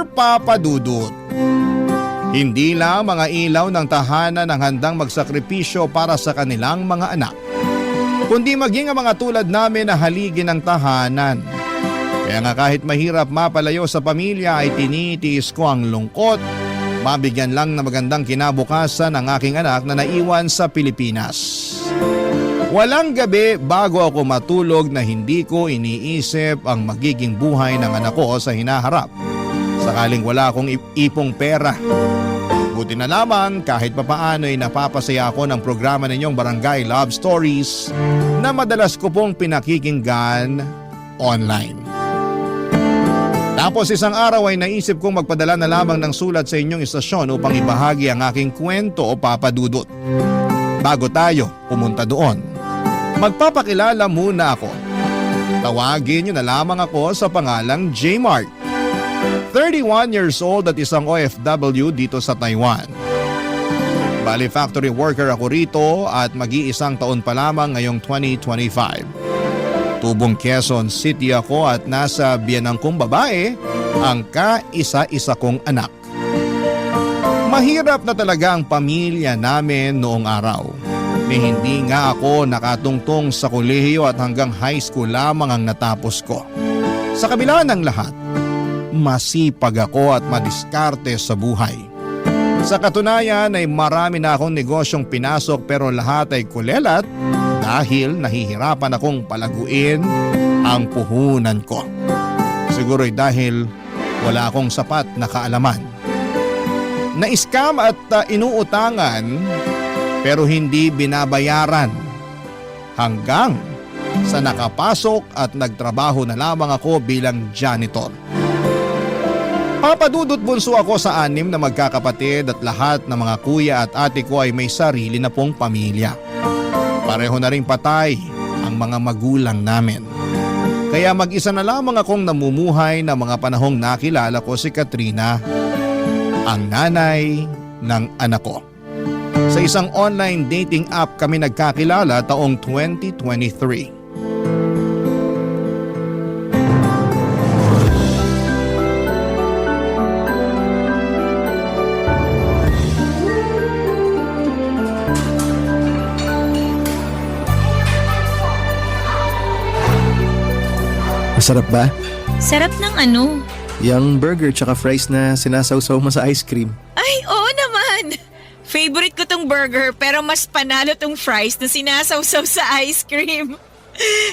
Dear Papa Dudut, hindi lang mga ilaw ng tahanan ang handang magsakripisyo para sa kanilang mga anak, kundi maging ang mga tulad namin na haligi ng tahanan. Kaya nga kahit mahirap mapalayo sa pamilya ay tinitiis ko ang lungkot, mabigyan lang na magandang kinabukasan ang aking anak na naiwan sa Pilipinas. Walang gabi bago ako matulog na hindi ko iniisip ang magiging buhay ng anak ko sa hinaharap. Sakaling wala akong ipong pera. Buti na lamang kahit papaano ay napapasaya ako ng programa ninyong Barangay Love Stories na madalas ko pong pinakikinggan online. Tapos isang araw ay naisip kong magpadala na lamang ng sulat sa inyong istasyon upang ibahagi ang aking kwento o Papa Dudut. Bago tayo pumunta doon, magpapakilala muna ako. Tawagin niyo na lamang ako sa pangalang J. Mark. 31 years old at isang OFW dito sa Taiwan. Bali factory worker ako rito at mag-iisang taon pa lamang ngayong 2025. Tubong Quezon City ako at nasa biyanang kong babae ang kaisa-isa kong anak. Mahirap na talaga ang pamilya namin noong araw. Hindi nga ako nakatungtong sa kolehiyo at hanggang high school lamang ang natapos ko. Sa kabila ng lahat, masipag ako at madiskarte sa buhay. Sa katunayan ay marami na akong negosyong pinasok pero lahat ay kulelat dahil nahihirapan akong palaguin ang puhunan ko. Siguro'y dahil wala akong sapat na kaalaman. Na-scam at inuutangan pero hindi binabayaran hanggang sa nakapasok at nagtrabaho na lamang ako bilang janitor. Papadudot bunso ako sa 6 na magkakapatid at lahat ng mga kuya at ate ko ay may sarili na pong pamilya. Pareho na ring patay ang mga magulang namin. Kaya mag-isa na lamang akong namumuhay na mga panahong nakilala ko si Katrina, ang nanay ng anak ko. Sa isang online dating app kami nagkakilala taong 2023. Masarap ba? Sarap ng ano? Yung burger tsaka fries na sinasawsaw mo sa ice cream. Ay, oo naman! Favorite ko tong burger pero mas panalo tong fries na sinasawsaw sa ice cream.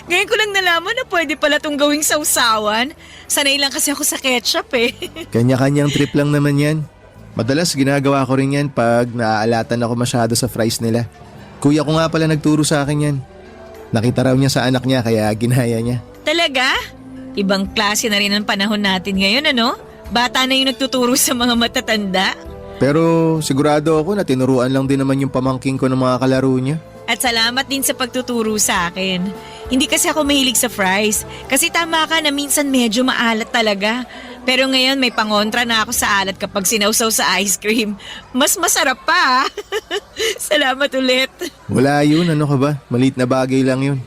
Ngayon ko lang nalaman na pwede pala tong gawing sawsawan. Sanay lang kasi ako sa ketchup eh. Kanya-kanyang trip lang naman yan. Madalas ginagawa ko rin yan pag naaalatan ako masyado sa fries nila. Kuya ko nga pala nagturo sa akin yan. Nakita raw niya sa anak niya kaya ginaya niya. Talaga? Ibang klase na rin ang panahon natin ngayon, ano? Bata na yung nagtuturo sa mga matatanda. Pero sigurado ako na tinuruan lang din naman yung pamangking ko ng mga kalaro niya. At salamat din sa pagtuturo sa akin. Hindi kasi ako mahilig sa fries. Kasi tama ka na minsan medyo maalat talaga. Pero ngayon may pangontra na ako sa alat kapag sinawsaw sa ice cream. Mas masarap pa. Salamat ulit. Wala yun, ano ka ba? Maliit na bagay lang yun.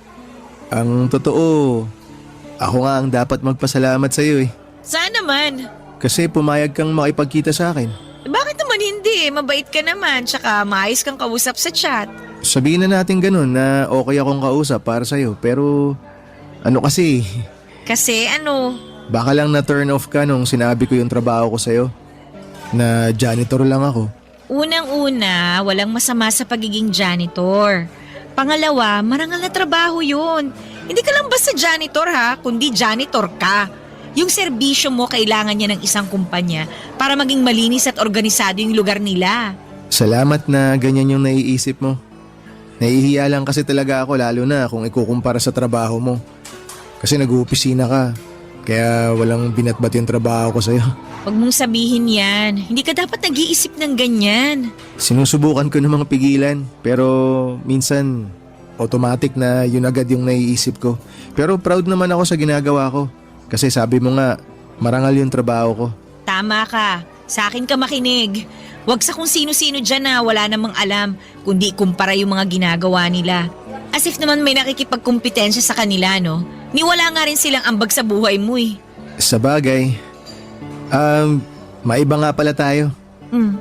Ang totoo, ako nga ang dapat magpasalamat sa iyo eh. Saan naman? Kasi pumayag kang makipagkita sa akin. Bakit naman hindi? Mabait ka naman, tsaka maayos kang kausap sa chat. Sabihin na natin ganun na okay akong kausap para sa'yo. Pero ano kasi, Kasi ano? baka lang na turn off ka nung sinabi ko yung trabaho ko sa'yo. Na janitor lang ako. Unang-una, walang masama sa pagiging janitor. Pangalawa, marangal na trabaho yun. Hindi ka lang basta janitor ha, kundi janitor ka. Yung serbisyo mo kailangan niya ng isang kumpanya para maging malinis at organisado yung lugar nila. Salamat na ganyan yung naiisip mo. Nahihiya lang kasi talaga ako lalo na kung ikukumpara sa trabaho mo. Kasi nag-uopisina ka, kaya walang binatbat yung trabaho ko sa'yo. Huwag mong sabihin yan. Hindi ka dapat nag-iisip ng ganyan. Sinusubukan ko namang pigilan, pero minsan automatic na yun agad yung naiisip ko. Pero proud naman ako sa ginagawa ko. Kasi sabi mo nga, marangal yung trabaho ko. Tama ka. Sa akin ka makinig. Huwag sa kung sino-sino dyan na wala namang alam, kundi kumpara yung mga ginagawa nila. As if naman may nakikipagkumpetensya sa kanila, no? Niwala nga rin silang ambag sa buhay mo eh. Sa bagay, Maiba nga pala tayo.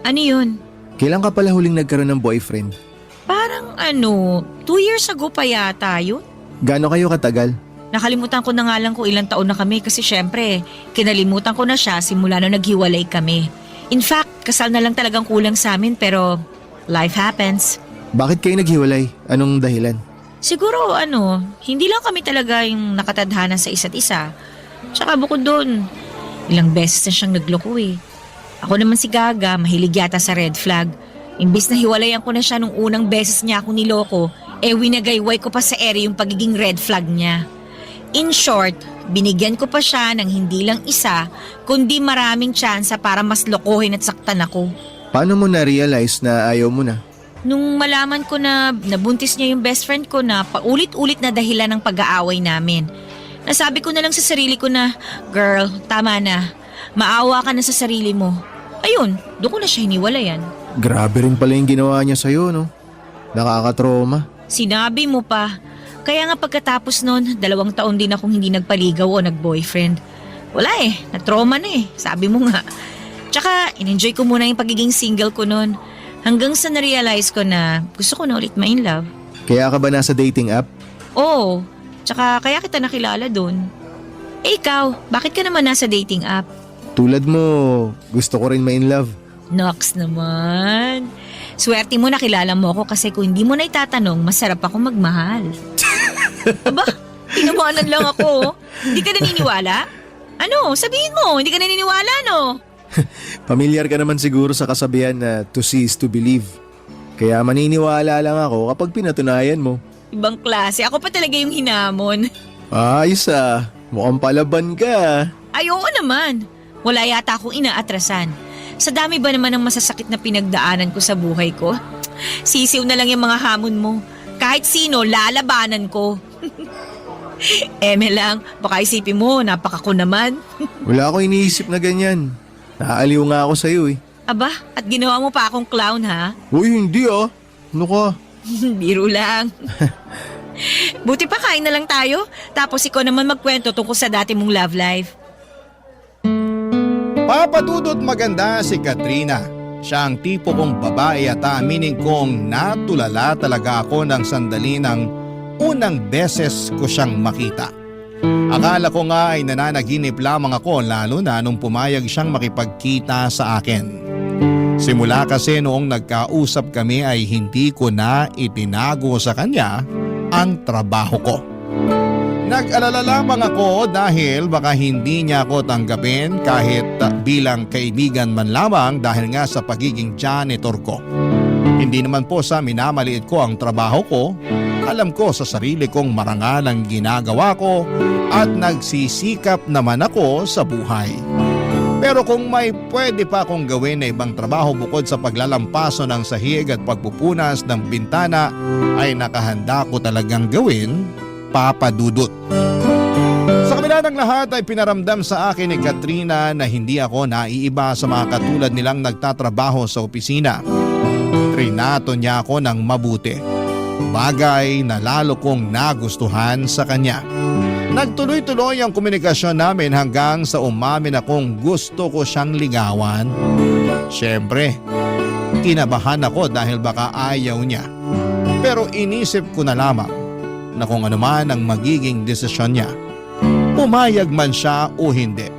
Ano yun? Kailan ka pala huling nagkaroon ng boyfriend? Parang 2 years ago pa yata yun. Gaano kayo katagal? Nakalimutan ko na nga lang kung ilang taon na kami kasi syempre, kinalimutan ko na siya simula nung naghiwalay kami. In fact, kasal na lang talagang kulang sa amin pero life happens. Bakit kayo naghiwalay? Anong dahilan? Siguro hindi lang kami talaga yung nakatadhana sa isa't isa. Tsaka bukod doon, ilang beses na siyang nagloko eh. Ako naman si Gaga, mahilig yata sa red flag. Imbis na hiwalayan ko na siya nung unang beses niya ako niloko, winagayway ko pa sa ere yung pagiging red flag niya. In short, binigyan ko pa siya ng hindi lang isa, kundi maraming tsansa para mas lokohin at saktan ako. Paano mo na-realize na ayaw mo na? Nung malaman ko na nabuntis niya yung best friend ko na paulit-ulit na dahilan ng pag-aaway namin. Nasabi ko na lang sa sarili ko na, girl, tama na. Maawa ka na sa sarili mo. Ayun, doon ko na siya hiniwalayan. Grabe rin pala yung ginawa niya sa'yo, no? Nakakatroma. Sinabi mo pa. Kaya nga pagkatapos nun, 2 taon din akong hindi nagpaligaw o nag-boyfriend. Wala na-trauma na sabi mo nga. Tsaka, in-enjoy ko muna yung pagiging single ko nun. Hanggang sa na-realize ko na gusto ko na ulit ma-in love. Kaya ka ba nasa dating app? Oo, tsaka kaya kita nakilala dun. Ikaw, bakit ka naman nasa dating app? Tulad mo, gusto ko rin ma-in love. Nox naman. Swerte mo nakilala mo ako kasi kung hindi mo na itatanong, masarap ako magmahal. Aba, tinawanan lang ako. Hindi ka naniniwala? Ano, sabihin mo, hindi ka naniniwala, no? Pamilyar ka naman siguro sa kasabihan na to see is to believe. Kaya maniniwala lang ako kapag pinatunayan mo. Ibang klase, ako pa talaga yung hinamon. Ayos mukhang palaban ka. Ay, oo naman. Wala yata akong inaatrasan. Sa dami ba naman ng masasakit na pinagdaanan ko sa buhay ko? Sisiw na lang yung mga hamon mo. Kahit sino, lalabanan ko. Eme lang, baka isipin mo, napakako naman. Wala akong iniisip na ganyan. Naaaliw nga ako sa'yo Aba, at ginawa mo pa akong clown ha? Uy, hindi Ano ka? Biro lang. Buti pa kain na lang tayo, tapos ikaw naman magkwento tungkol sa dati mong love life. Papadudot maganda si Katrina. Siya ang tipo kong babae at aminin kong natulala talaga ako ng sandali ng unang beses ko siyang makita. Akala ko nga ay nananaginip lamang ako lalo na nung pumayag siyang makipagkita sa akin. Simula kasi noong nagkausap kami ay hindi ko na itinago sa kanya ang trabaho ko. Nag-alala lamang ako dahil baka hindi niya ako tanggapin kahit bilang kaibigan man lamang dahil nga sa pagiging janitor ko. Hindi naman po sa minamaliit ko ang trabaho ko. Alam ko sa sarili kong marangal ang ginagawa ko at nagsisikap naman ako sa buhay. Pero kung may pwede pa akong gawin na ibang trabaho bukod sa paglalampaso ng sahig at pagpupunas ng bintana ay nakahanda ko talagang gawin, Papa Dudut. Sa kabila ng lahat ay pinaramdam sa akin ni Katrina na hindi ako naiiba sa mga katulad nilang nagtatrabaho sa opisina. Trinato niya ako ng mabuti. Bagay na lalo kong nagustuhan sa kanya. Nagtuloy-tuloy ang komunikasyon namin hanggang sa umamin akong gusto ko siyang ligawan. Siyempre, kinabahan ako dahil baka ayaw niya. Pero inisip ko na lamang na kung ano man ang magiging desisyon niya, pumayag man siya o hindi,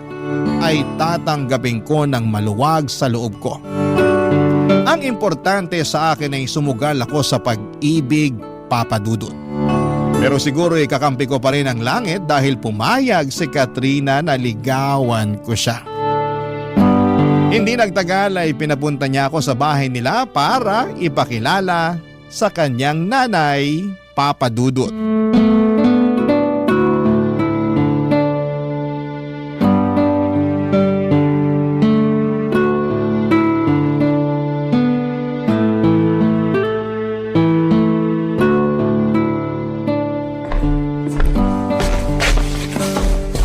ay tatanggapin ko ng maluwag sa loob ko. Ang importante sa akin ay sumugal ako sa pag-ibig, Papa Dudut. Pero siguro ikakampi ko pa rin ang langit dahil pumayag si Katrina na ligawan ko siya. Hindi nagtagal ay pinapunta niya ako sa bahay nila para ipakilala sa kanyang nanay, Papa Dudut.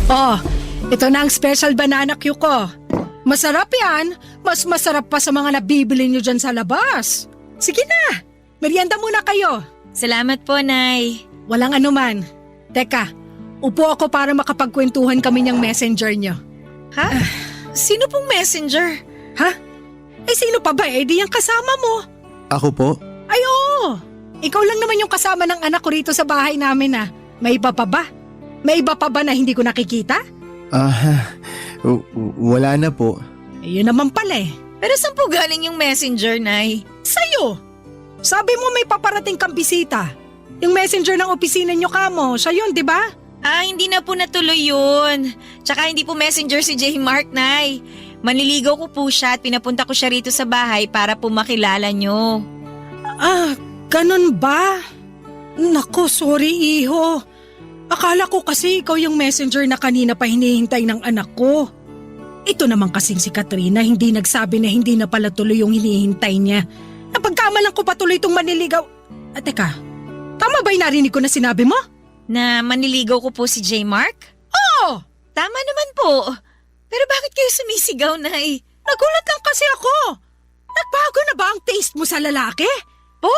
Oh, ito na ang special banana Q ko. Masarap yan. Mas masarap pa sa mga nabibili nyo dyan sa labas. Sige na, merienda muna kayo. Salamat po, Nay. Walang anuman. Teka, upo ako para makapagkwentuhan kami niyang messenger nyo. Ha? Sino pong messenger? Ha? Eh sino pa ba di yung kasama mo? Ako po? Ay oo, ikaw lang naman yung kasama ng anak ko rito sa bahay namin May iba pa ba? May iba pa ba na hindi ko nakikita? Wala na po. Yun naman pala Pero saan po galing yung messenger, Nay? Sa'yo! Sabi mo may paparating kang bisita. Yung messenger ng opisina nyo kamo, siya yun, di ba? Hindi na po natuloy yun. Tsaka hindi po messenger si J. Mark, Nay. Manliligaw ko po siya at pinapunta ko siya rito sa bahay para po makilala nyo. Ganun ba? Nako, sorry iho. Akala ko kasi ikaw yung messenger na kanina pa hinihintay ng anak ko. Ito naman kasing si Katrina hindi nagsabi na hindi na pala tuloy yung hinihintay niya. Napagkamalan ko pa tuloy itong manliligaw. Teka, tama ba yung narinig ko na sinabi mo? Na manliligaw ko po si J. Mark? Oo! Tama naman po. Pero bakit kayo sumisigaw, Nay? Nagulat lang kasi ako. Nagbago na ba ang taste mo sa lalaki? Po?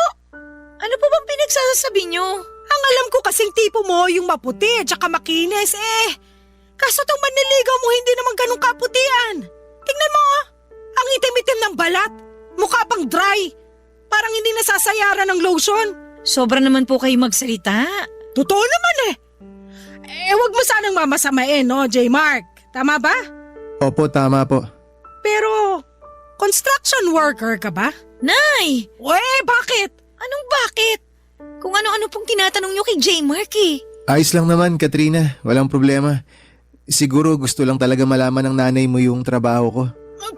Ano po bang pinagsasabi nyo? Ang alam ko kasing tipo mo yung maputi at saka makinis Kaso tong manliligaw mo hindi naman ganun kaputian. Tingnan mo ang itim-itim ng balat. Mukha pang dry. Parang hindi nasasayaran ng lotion. Sobra naman po kayo magsalita. Totoo naman wag mo sanang mamasamain no, J. Mark. Tama ba? Opo, tama po. Pero, construction worker ka ba? Nay! Bakit? Anong bakit? Kung ano-ano pong tinatanong nyo kay J. Mark Ayos lang naman, Katrina. Walang problema. Siguro gusto lang talaga malaman ng nanay mo yung trabaho ko.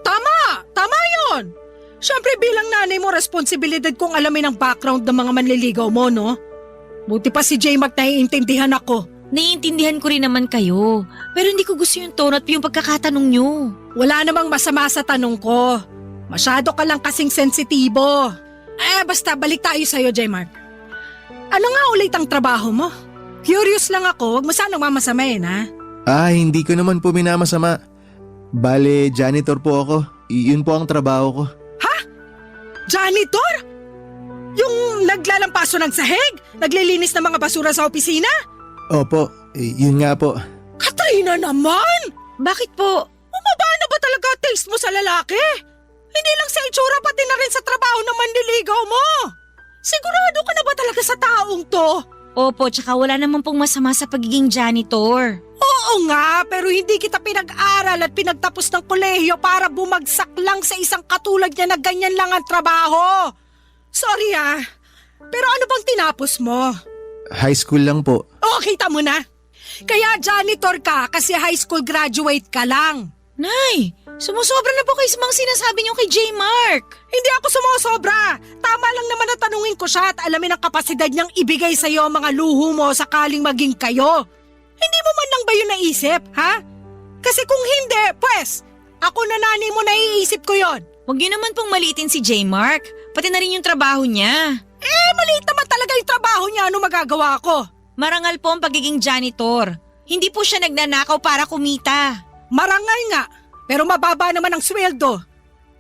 Tama! Tama yun! Siyempre bilang nanay mo, responsibilidad kong alamin ang background ng mga manliligaw mo, no? Buti pa si J. Mark naiintindihan ako. Naiintindihan ko rin naman kayo. Pero hindi ko gusto yung tono at yung pagkakatanong nyo. Wala namang masama sa tanong ko. Masyado ka lang kasing sensitibo. Basta balik tayo sa'yo, J. Mark. Ano nga ulit ang trabaho mo? Curious lang ako, wag mo sanang mamasamain, Hindi ko naman po minamasama. Bale, janitor po ako. Yun po ang trabaho ko. Janitor? Yung naglalampaso ng sahig? Naglilinis ng mga basura sa opisina? Opo, yun nga po. Katrina naman! Bakit po? Bumaba na ba talaga taste mo sa lalaki? Hindi lang sa itsura pati na rin sa trabaho ng manliligaw mo. Sigurado ka na ba talaga sa taong to? Opo, tsaka wala naman pong masama sa pagiging janitor. Oo nga, pero hindi kita pinag-aral at pinagtapos ng kolehiyo para bumagsak lang sa isang katulad niya na ganyan lang ang trabaho. Sorry pero ano bang tinapos mo? High school lang po. Kita mo na. Kaya janitor ka kasi high school graduate ka lang. Nay, sumusobra na po kayo sa mga sinasabi niyo kay J. Mark. Hindi ako sumusobra. Tama lang naman na tanungin ko siya at alamin ang kapasidad niyang ibigay sa iyo ang mga luho mo sakaling maging kayo. Hindi mo man lang ba yun naisip, ha? Kasi kung hindi, pues, ako na nanay mo naiisip ko yon. Huwag niyo naman pong maliitin si J. Mark. Pati na rin yung trabaho niya. Maliit naman talaga yung trabaho niya. Ano magagawa ko? Marangal po ang pagiging janitor. Hindi po siya nagnanakaw para kumita. Marangal nga, pero mababa naman ang sweldo.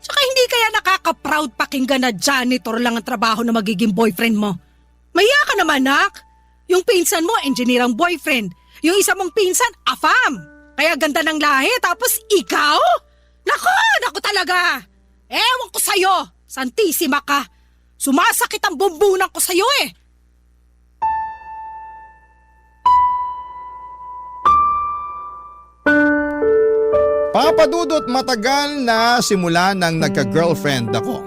Saka hindi kaya nakaka-proud pakinggan na janitor lang ang trabaho na magiging boyfriend mo. Maya ka naman, nak. Yung pinsan mo, engineer ang boyfriend. Yung isa mong pinsan, afam. Kaya ganda ng lahi, tapos ikaw? Naku talaga. Ewan ko sa'yo, santisima ka. Sumasakit ang bumbunan ko sa'yo Papadudot matagal na simula nang nagka-girlfriend ako.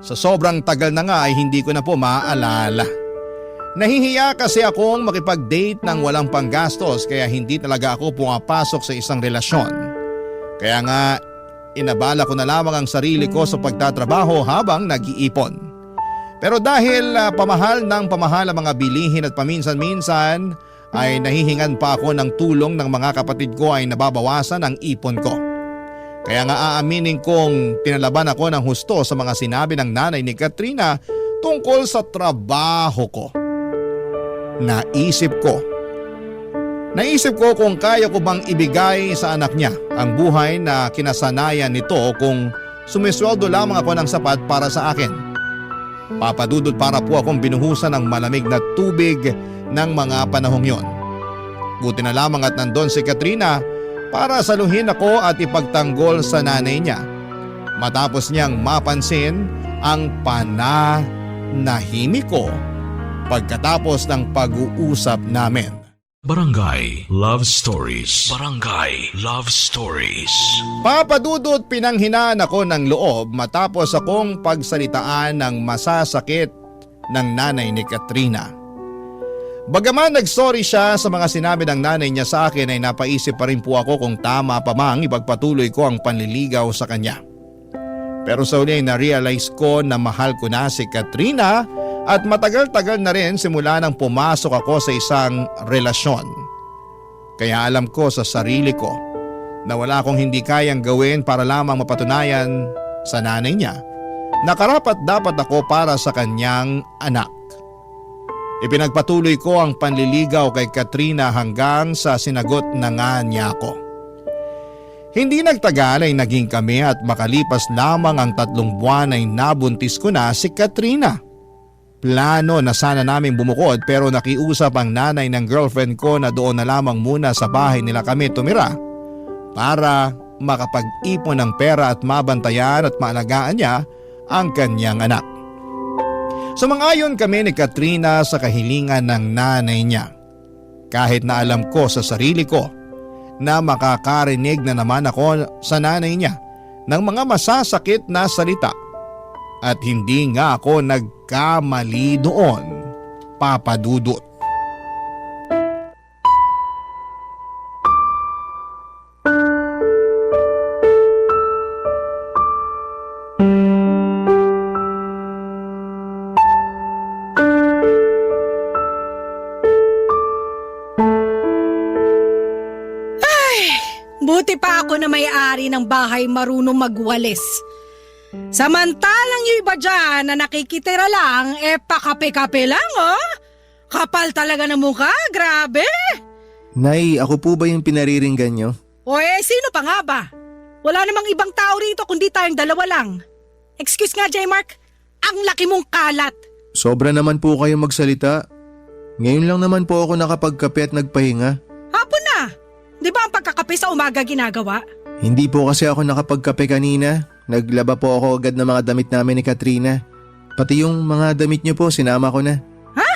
Sa sobrang tagal na nga ay hindi ko na po maaalala. Nahihiya kasi akong makipag-date ng walang panggastos kaya hindi talaga ako pumapasok sa isang relasyon. Kaya nga inabala ko na lamang ang sarili ko sa pagtatrabaho habang nag-iipon. Pero dahil pamahal ng pamahal ang mga bilihin at paminsan-minsan ay nahihingan pa ako ng tulong ng mga kapatid ko ay nababawasan ang ipon ko. Kaya nga aaminin kong pinalaban ako ng husto sa mga sinabi ng nanay ni Katrina tungkol sa trabaho ko. Naisip ko kung kaya ko bang ibigay sa anak niya ang buhay na kinasanayan nito kung sumisweldo lamang ako ng sapat para sa akin. Papadudod para po akong binuhusan ng malamig na tubig ng mga panahong yon. Buti na lamang at nandun si Katrina para saluhin ako at ipagtanggol sa nanay niya. Matapos niyang mapansin ang pananahimik ko pagkatapos ng pag-uusap namin. Barangay Love Stories. Barangay Love Stories. Papadudot pinanghinaan ako ng loob matapos akong pagsalitaan ng masasakit ng nanay ni Katrina. Bagaman nagsorry siya sa mga sinabi ng nanay niya sa akin ay napaisip pa rin po ako kung tama pa mang ipagpatuloy ko ang panliligaw sa kanya. Pero sa uli na-realize ko na mahal ko na si Katrina at matagal-tagal na rin simula nang pumasok ako sa isang relasyon. Kaya alam ko sa sarili ko na wala akong hindi kayang gawin para lamang mapatunayan sa nanay niya na karapat-dapat ako para sa kanyang anak. Ipinagpatuloy ko ang panliligaw kay Katrina hanggang sa sinagot na nga niya ako. Hindi nagtagal ay naging kami at makalipas lamang ang 3 buwan ay nabuntis ko na si Katrina. Plano na sana naming bumukod pero nakiusap ang nanay ng girlfriend ko na doon na lamang muna sa bahay nila kami tumira para makapag-ipon ng pera at mabantayan at maalagaan niya ang kanyang anak. Sumang-ayon kami ni Katrina sa kahilingan ng nanay niya. Kahit na alam ko sa sarili ko na makakarinig na naman ako sa nanay niya ng mga masasakit na salita. At hindi nga ako nagkamali doon, Papadudot. Buti pa ako na may-ari ng bahay marunong magwalis. Samantalang yung iba dyan na nakikitira lang, pakape-kape lang, oh. Kapal talaga ng mukha, grabe. Nay, ako po ba yung pinariringgan nyo? O sino pa nga ba? Wala namang ibang tao rito kundi tayong dalawa lang. Excuse nga, J-Mark, ang laki mong kalat. Sobra naman po kayo magsalita. Ngayon lang naman po ako nakapagkape at nagpahinga. Hapon na. Di ba ang pagkakape sa umaga ginagawa? Hindi po kasi ako nakapagkape kanina. Naglaba po ako agad ng mga damit namin ni Katrina. Pati yung mga damit niyo po, sinama ko na. Ha?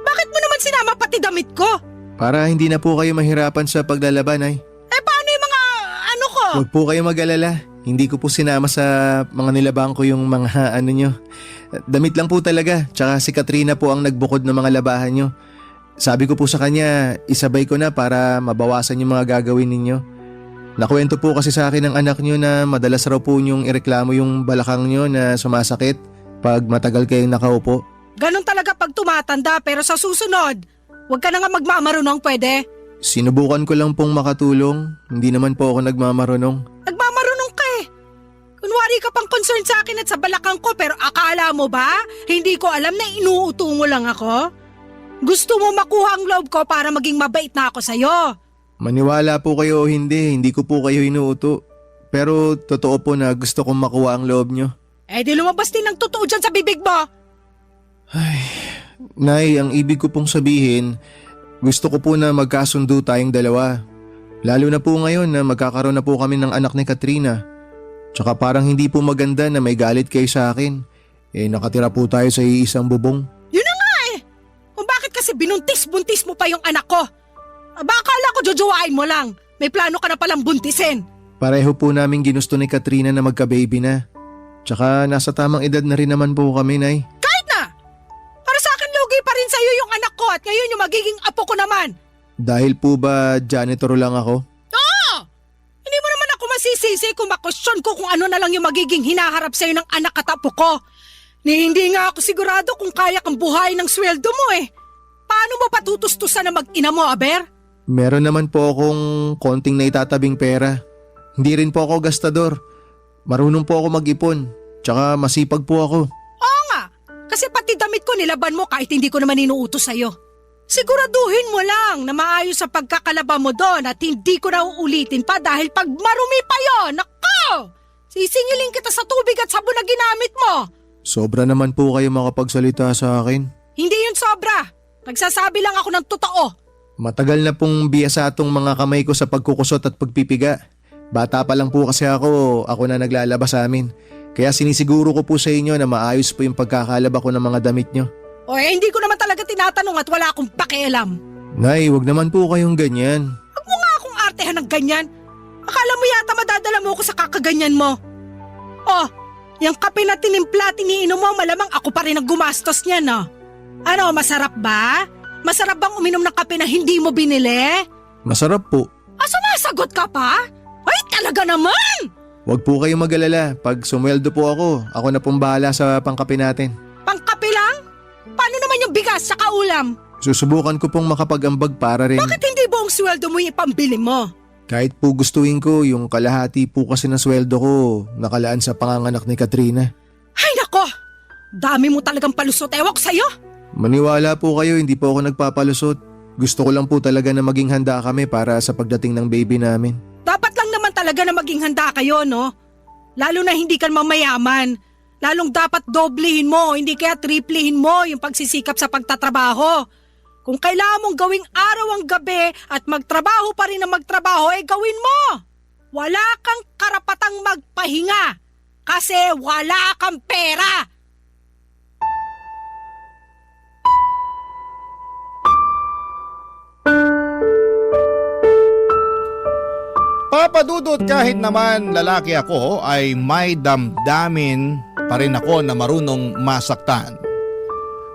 Bakit mo naman sinama pati damit ko? Para hindi na po kayo mahirapan sa paglalaban ay. Paano yung mga ano ko? Huwag po kayo mag-alala. Hindi ko po sinama sa mga nilabang ko yung mga ano nyo. Damit lang po talaga. Tsaka si Katrina po ang nagbukod ng mga labahan nyo. Sabi ko po sa kanya, isabay ko na para mabawasan yung mga gagawin ninyo. Nakwento po kasi sa akin ng anak nyo na madalas raw po nyong ireklamo yung balakang nyo na sumasakit pag matagal kayong nakaupo. Ganon talaga pag tumatanda pero sa susunod, huwag ka na nga magmamarunong pwede. Sinubukan ko lang pong makatulong. Hindi naman po ako nagmamarunong. Nagmamarunong ka eh. Kunwari ka pang concerned sa akin at sa balakang ko pero akala mo ba? Hindi ko alam na inuuto mo lang ako? Gusto mo makuha ang loob ko para maging mabait na ako sa'yo. Maniwala po kayo o hindi ko po kayo inuuto. Pero totoo po na gusto kong makuha ang loob nyo. Di lumabas din ng totoo dyan sa bibig mo. Ay, Nay, ang ibig ko pong sabihin, gusto ko po na magkasundo tayong dalawa. Lalo na po ngayon na magkakaroon na po kami ng anak ni Katrina. Tsaka parang hindi po maganda na may galit kayo sa akin. Nakatira po tayo sa iisang bubong. Yun na nga eh. Kung bakit kasi binuntis-buntis mo pa yung anak ko. Baka akala ko jojowain mo lang. May plano ka na palang buntisin. Pareho po namin ginusto ni Katrina na magka-baby na. Tsaka nasa tamang edad na rin naman po kami, Nay. Kahit na! Para sa akin lugi pa rin sa'yo yung anak ko at ngayon yung magiging apo ko naman. Dahil po ba janitor lang ako? Oo! Hindi mo naman ako masisisi kung makwestiyon ko kung ano na lang yung magiging hinaharap sa'yo ng anak at apo ko. Hindi nga ako sigurado kung kaya kang buhayin ng sweldo mo eh. Paano mo patutustusan na mag-ina mo, Aber? Meron naman po akong konting naitatabing pera. Hindi rin po ako gastador. Marunong po ako mag-ipon. Tsaka masipag po ako. Oo nga, kasi pati damit ko nilaban mo kahit hindi ko naman inuutos sa'yo. Siguraduhin mo lang na maayos sa pagkakalaba mo doon at hindi ko na uulitin pa dahil pag marumi pa yon, nako! Sisingilin kita sa tubig at sabon na ginamit mo. Sobra naman po kayo makapagsalita sa akin. Hindi yun sobra. Nagsasabi lang ako ng totoo. Matagal na pong biyasa tong mga kamay ko sa pagkukusot at pagpipiga. Bata pa lang po kasi ako na naglalaba sa amin. Kaya sinisiguro ko po sa inyo na maayos po yung pagkakalaba ko ng mga damit nyo. O hindi ko naman talaga tinatanong at wala akong pakialam. Nay, wag naman po kayong ganyan. Huwag mo nga akong artehan ng ganyan. Akala mo yata madadala mo ako sa kakaganyan mo. Oh, yung kape na tinimpla, tiniinom mo, malamang ako pa rin ang gumastos niyan, no? Ano, masarap ba? Masarap bang uminom ng kape na hindi mo binili? Masarap po. Sumasagot ka pa? Ay, talaga naman! Wag po kayong mag-alala. Pag sumweldo po ako na pong bahala sa pangkape natin. Pangkape lang? Paano naman yung bigas sa kaulam? Susubukan ko pong makapag-ambag para rin. Bakit hindi buong sweldo mo yung ipambili mo? Kahit po gustuin ko, yung kalahati po kasi ng sweldo ko nakalaan sa panganganak ni Katrina. Ay nako! Dami mo talagang palusot, ewan ko sa'yo! Maniwala po kayo, hindi po ako nagpapalusot. Gusto ko lang po talaga na maging handa kami para sa pagdating ng baby namin. Dapat lang naman talaga na maging handa kayo, no? Lalo na hindi ka mamayaman. Lalong dapat doblehin mo, hindi kaya triplehin mo yung pagsisikap sa pagtatrabaho. Kung kailangan mong gawing araw ang gabi at magtrabaho pa rin na magtrabaho, gawin mo! Wala kang karapatang magpahinga kasi wala kang pera! Papadudot kahit naman lalaki ako ay may damdamin pa rin ako na marunong masaktan.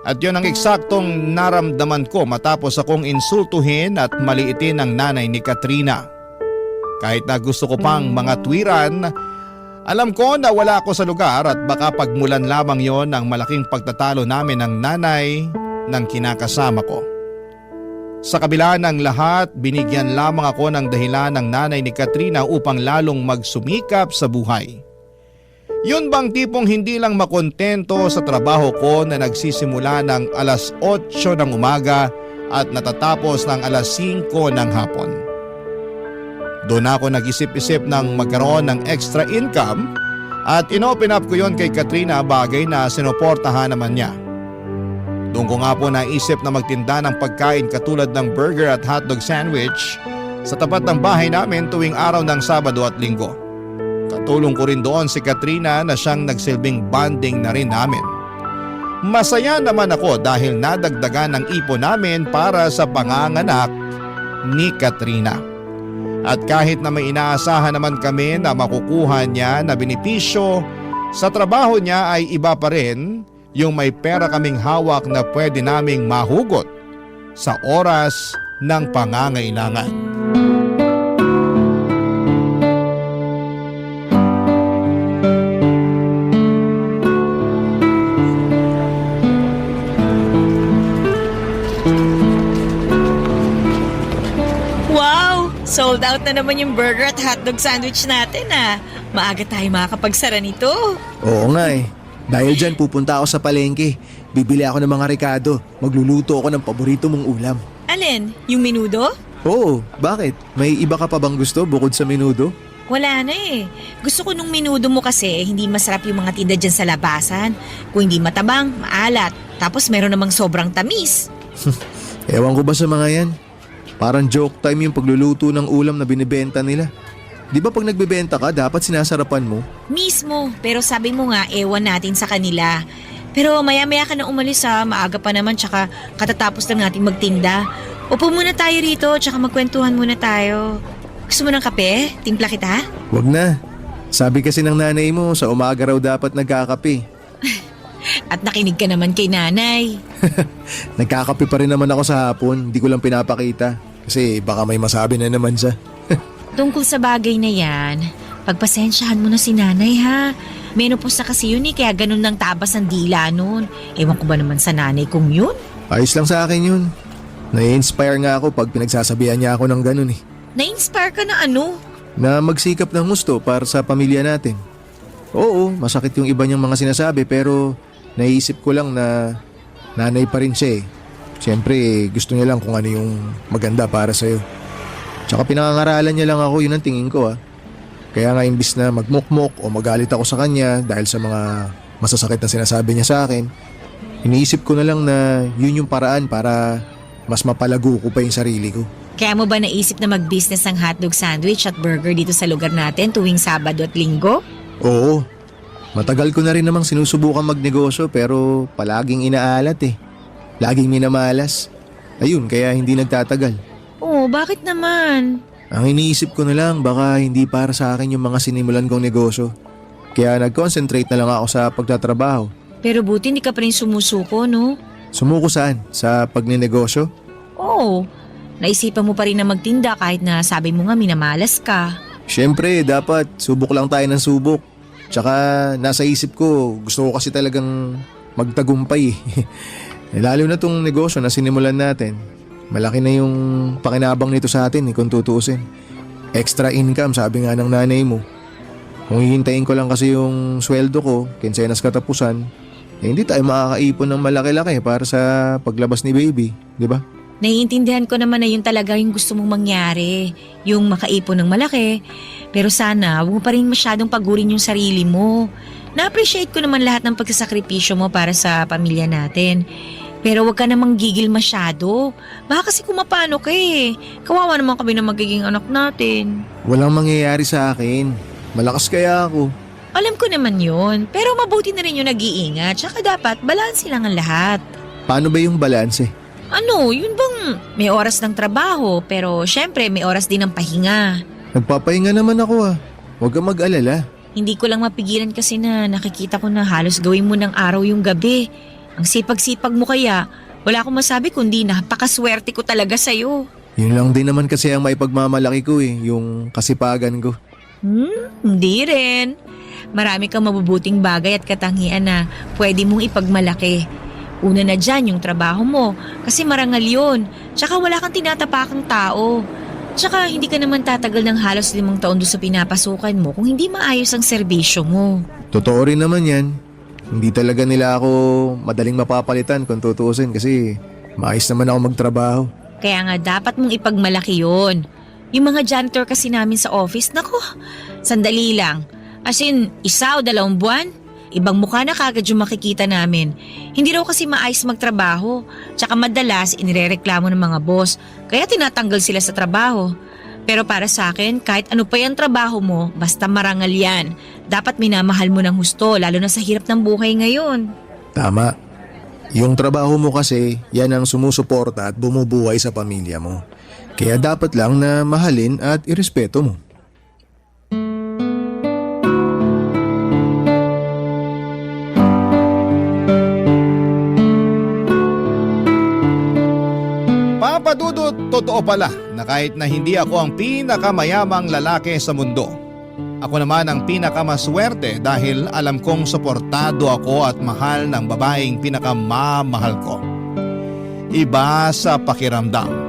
At yun ang eksaktong naramdaman ko matapos akong insultuhin at maliitin ang nanay ni Katrina. Kahit na gusto ko pang mga tuwiran, alam ko na wala ako sa lugar at baka pagmulan lamang yon ang malaking pagtatalo namin ng nanay ng kinakasama ko. Sa kabila ng lahat, binigyan lamang ako ng dahilan ng nanay ni Katrina upang lalong magsumikap sa buhay. Yun bang tipong hindi lang makontento sa trabaho ko na nagsisimula ng alas 8 ng umaga at natatapos ng alas 5 ng hapon. Doon ako nag-isip-isip ng magkaroon ng extra income at inopen up ko yon kay Katrina, bagay na sinuportahan naman niya. Doon ko nga po naisip na magtinda ng pagkain katulad ng burger at hotdog sandwich sa tapat ng bahay namin tuwing araw ng Sabado at Linggo. Katulong ko rin doon si Katrina na siyang nagsilbing bonding na rin namin. Masaya naman ako dahil nadagdagan ng ipon namin para sa panganganak ni Katrina. At kahit na may inaasahan naman kami na makukuha niya na benepisyo, sa trabaho niya ay iba pa rin yung may pera kaming hawak na pwede naming mahugot sa oras ng pangangailangan. Wow! Sold out na naman yung burger at hotdog sandwich natin ah. Maaga tayo makakapagsara nito. Oo nga eh. Dahil dyan pupunta ako sa palengke. Bibili ako ng mga rekado. Magluluto ako ng paborito mong ulam. Alin? Yung menudo? Oo, bakit? May iba ka pa bang gusto bukod sa menudo? Wala na eh. Gusto ko nung menudo mo kasi hindi masarap yung mga tinda dyan sa labasan. Kung hindi matabang, maalat. Tapos meron namang sobrang tamis. Ewan ko ba sa mga yan? Parang joke time yung pagluluto ng ulam na binibenta nila. Di ba pag nagbebenta ka, dapat sinasarapan mo? Mismo, pero sabi mo nga, ewan natin sa kanila. Pero maya-maya ka na umalis ha, maaga pa naman tsaka katatapos lang natin magtinda. Upo muna tayo rito tsaka magkwentuhan muna tayo. Gusto mo ng kape? Timpla kita? Wag na. Sabi kasi ng nanay mo, sa umaga raw dapat nagkakape. At nakinig ka naman kay nanay. Nagkakape pa rin naman ako sa hapon, hindi ko lang pinapakita. Kasi baka may masabi na naman siya. Tungkol sa bagay na yan, pagpasensyahan mo na si nanay ha. Menopause na kasi yun eh, kaya ganun ng tabas ng dila nun. Ewan ko ba naman sa nanay kung yun? Ayos lang sa akin yun. Nai-inspire nga ako pag pinagsasabihan niya ako ng ganun eh. Na-inspire ka na ano? Na magsikap ng gusto para sa pamilya natin. Oo, masakit yung iba niyang mga sinasabi pero naiisip ko lang na nanay pa rin siya eh. Siyempre gusto niya lang kung ano yung maganda para sa'yo. Tsaka pinangangaralan niya lang ako, yun ang tingin ko ah. Kaya nga imbis na magmukmok o magalit ako sa kanya dahil sa mga masasakit na sinasabi niya sa akin, iniisip ko na lang na yun yung paraan para mas mapalago ko pa yung sarili ko. Kaya mo ba naisip na mag-business ng hotdog sandwich at burger dito sa lugar natin tuwing Sabado at Linggo? Oo, matagal ko na rin namang sinusubukan magnegosyo pero palaging inaalat eh. Laging minamalas. Ayun, kaya hindi nagtatagal. Oo, bakit naman? Ang iniisip ko na lang baka hindi para sa akin yung mga sinimulan kong negosyo. Kaya nag-concentrate na lang ako sa pagtatrabaho. Pero buti hindi ka pa rin sumusuko, no? Sumuko saan? Sa pagninegosyo? Oo, naisipan mo pa rin na magtinda kahit na sabi mo nga minamalas ka. Siyempre, dapat subok lang tayo ng subok. Tsaka nasa isip ko, gusto ko kasi talagang magtagumpay. Lalo na tong negosyo na sinimulan natin. Malaki na yung pakinabang nito sa atin kung tutuusin. Extra income sabi nga ng nanay mo. Kung hihintayin ko lang kasi yung sweldo ko, kinsenas katapusan, hindi tayo makakaipon ng malaki-laki para sa paglabas ni baby, di ba? Naiintindihan ko naman na yun talaga yung gusto mong mangyari, yung makaipon ng malaki. Pero sana, huwag mo pa rin masyadong pagurin yung sarili mo. Na-appreciate ko naman lahat ng pagsasakripisyo mo para sa pamilya natin. Pero huwag ka namang gigil masyado. Baka kasi kumapano ka eh. Kawawa naman kami na magiging anak natin. Walang mangyayari sa akin. Malakas kaya ako. Alam ko naman yun, pero mabuti na rin yung nag-iingat. Tsaka dapat balanse lang ang lahat. Paano ba yung balanse? Ano, yun bang may oras ng trabaho, pero syempre may oras din ng pahinga. Nagpapahinga naman ako ah. Huwag kang mag-alala. Hindi ko lang mapigilan kasi na nakikita ko na halos gawin mo ng araw yung gabi. Ang sipag-sipag mo kaya, wala akong masabi kundi napakaswerte ko talaga sa'yo. Yun lang din naman kasi ang maipagmamalaki ko eh, yung kasipagan ko. Hindi rin. Marami kang mabubuting bagay at katangian na pwede mong ipagmalaki. Una na dyan yung trabaho mo kasi marangal yun. Tsaka wala kang tinatapakang tao. Tsaka hindi ka naman tatagal ng halos 5 taon doon sa pinapasukan mo kung hindi maayos ang serbisyo mo. Totoo rin naman yan. Hindi talaga nila ako madaling mapapalitan kung tutuusin kasi maayos naman ako magtrabaho. Kaya nga dapat mong ipagmalaki yun. Yung mga janitor kasi namin sa office, nako, sandali lang. As in, 1 o 2 buwan, ibang mukha na kagad yung makikita namin. Hindi raw kasi maayos magtrabaho. Tsaka madalas inirereklamo ng mga boss, kaya tinatanggal sila sa trabaho. Pero para sa akin, kahit ano pa yung trabaho mo, basta marangal yan. Dapat minamahal mo ng husto, lalo na sa hirap ng buhay ngayon. Tama. Yung trabaho mo kasi, yan ang sumusuporta at bumubuhay sa pamilya mo. Kaya dapat lang na mahalin at irespeto mo. Papa Dudut, totoo pala na kahit na hindi ako ang pinakamayamang lalaki sa mundo, ako naman ang pinakamaswerte dahil alam kong suportado ako at mahal ng babaeng pinakamamahal ko. Iba sa pakiramdam.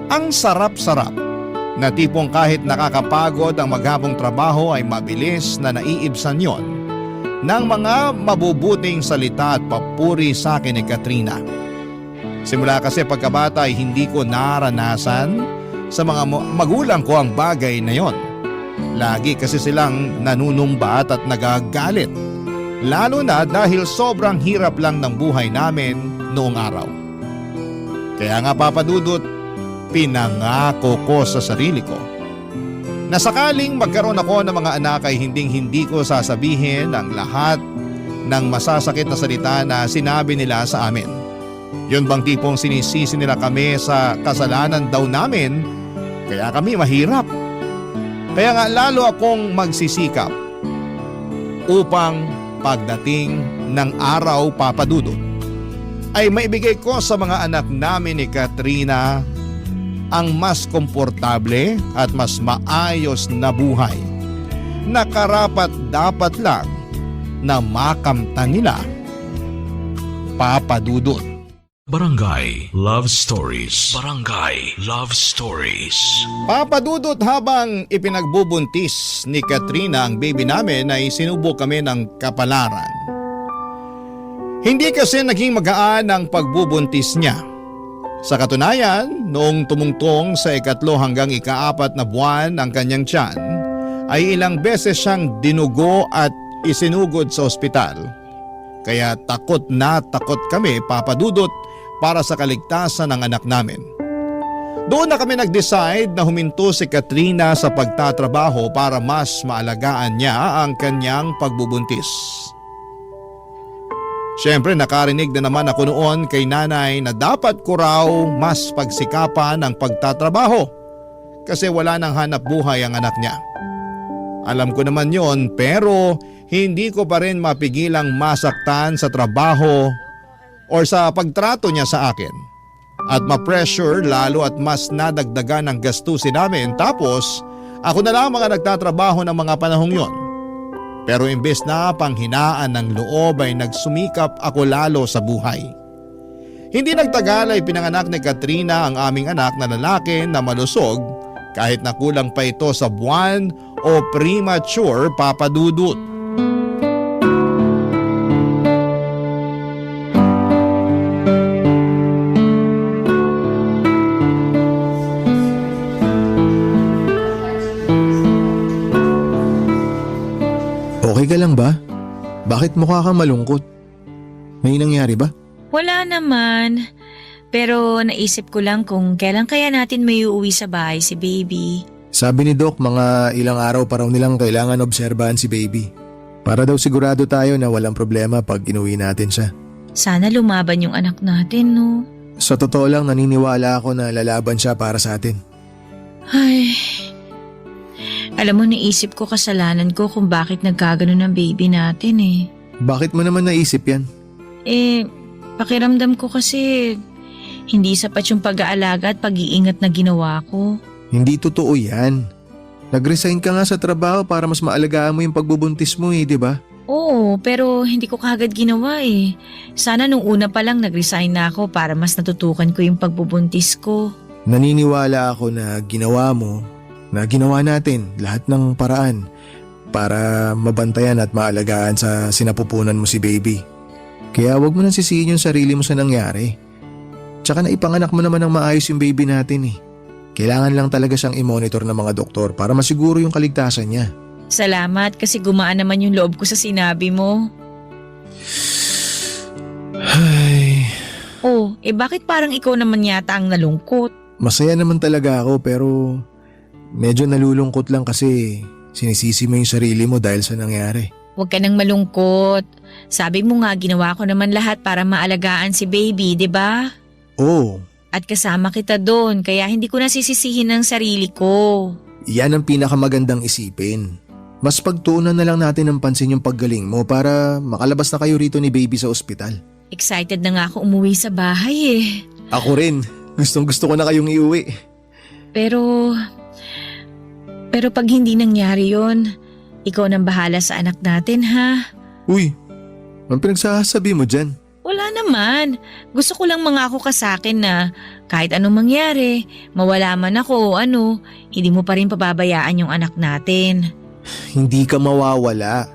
Ang sarap-sarap na tipong kahit nakakapagod ang maghapong trabaho ay mabilis na naiibsan yon ng mga mabubuting salita at papuri sa akin ni Katrina. Simula kasi pagkabata ay hindi ko naranasan sa mga magulang ko ang bagay na yon. Lagi kasi silang nanunumbat at nagagalit. Lalo na dahil sobrang hirap lang ng buhay namin noong araw. Kaya nga Papa Dudut, pinangako ko sa sarili ko na sakaling magkaroon ako ng mga anak ay hindi ko sasabihin ang lahat ng masasakit na salita na sinabi nila sa amin. Yun bang tipong sinisisi nila kami sa kasalanan daw namin kaya kami mahirap. Kaya nga lalo akong magsisikap upang pagdating ng araw Papa Dudut ay maibigay ko sa mga anak namin ni Katrina ang mas komportable at mas maayos na buhay na karapat dapat lang na makamtan nila. Papa Dudut. Barangay Love Stories. Barangay Love Stories. Papa Dudut, habang ipinagbubuntis ni Katrina ang baby namin ay sinubok kami ng kapalaran. Hindi kasi naging magaan ang pagbubuntis niya. Sa katunayan, noong tumungtong sa 3 hanggang 4 na buwan ang kanyang tiyan, ay ilang beses siyang dinugo at isinugod sa ospital. Kaya takot na takot kami, Papa Dudut, para sa kaligtasan ng anak namin. Doon na kami nag-decide na huminto si Katrina sa pagtatrabaho para mas maalagaan niya ang kanyang pagbubuntis. Siyempre nakarinig na naman ako noon kay nanay na dapat ko raw mas pagsikapan ang pagtatrabaho kasi wala nang hanap buhay ang anak niya. Alam ko naman yon, pero hindi ko pa rin mapigilang masaktan sa trabaho or sa pagtrato niya sa akin. At ma-pressure lalo at mas nadagdagan ang gastusin namin, tapos ako na lang mga nagtatrabaho ng mga panahong yon. Pero imbes na panghinaan ng loob ay nagsumikap ako lalo sa buhay. Hindi nagtagal ay pinanganak ni Katrina ang aming anak na lalaki na malusog kahit na kulang pa ito sa buwan o premature papadudot. Okay ka lang ba? Bakit mukha kang malungkot? May nangyari ba? Wala naman. Pero naisip ko lang kung kailan kaya natin may uuwi sa bahay si baby. Sabi ni Doc, mga ilang araw pa raw nilang kailangan obserbahan si baby. Para daw sigurado tayo na walang problema pag inuwi natin siya. Sana lumaban yung anak natin, no? Sa totoo lang, naniniwala ako na lalaban siya para sa atin. Ay, alam mo, naisip ko kasalanan ko kung bakit nagkaganon ang baby natin eh. Bakit mo naman naisip yan? Pakiramdam ko kasi hindi sapat yung pag-aalaga at pag-iingat na ginawa ko. Hindi totoo yan. Nag-resign ka nga sa trabaho para mas maalagaan mo yung pagbubuntis mo di ba? Oo, pero hindi ko kagad ginawa eh. Sana nung una pa lang nag-resign na ako para mas natutukan ko yung pagbubuntis ko. Naniniwala ako na ginawa mo, na ginawa natin lahat ng paraan para mabantayan at maalagaan sa sinapupunan mo si baby. Kaya wag mo nang sisihin yung sarili mo sa nangyari. Tsaka na ipanganak mo naman ng maayos yung baby natin eh. Kailangan lang talaga siyang i-monitor ng mga doktor para masiguro yung kaligtasan niya. Salamat kasi gumaan naman yung loob ko sa sinabi mo. Ay, Bakit parang ikaw naman yata ang nalungkot? masaya naman talaga ako pero medyo nalulungkot lang kasi sinisisi mo yung sarili mo dahil sa nangyari. Huwag ka nang malungkot. Sabi mo nga ginawa ko naman lahat para maalagaan si baby, di ba? Oo, At kasama kita doon kaya hindi ko nasisisihin ang sarili ko. yan ang pinakamagandang isipin. Mas pagtuunan na lang natin ng pansin yung paggaling mo para makalabas na kayo rito ni baby sa ospital. Excited na nga ako umuwi sa bahay eh. Ako rin. Gustong gusto ko na kayong iuwi. Pero pag hindi nangyari yon, ikaw nang bahala sa anak natin ha. Uy, ang pinagsasabi mo dyan? Wala naman. Gusto ko lang mangako ka sa akin na kahit anong mangyari, mawala man ako o ano, hindi mo pa rin pababayaan yung anak natin. Hindi ka mawawala.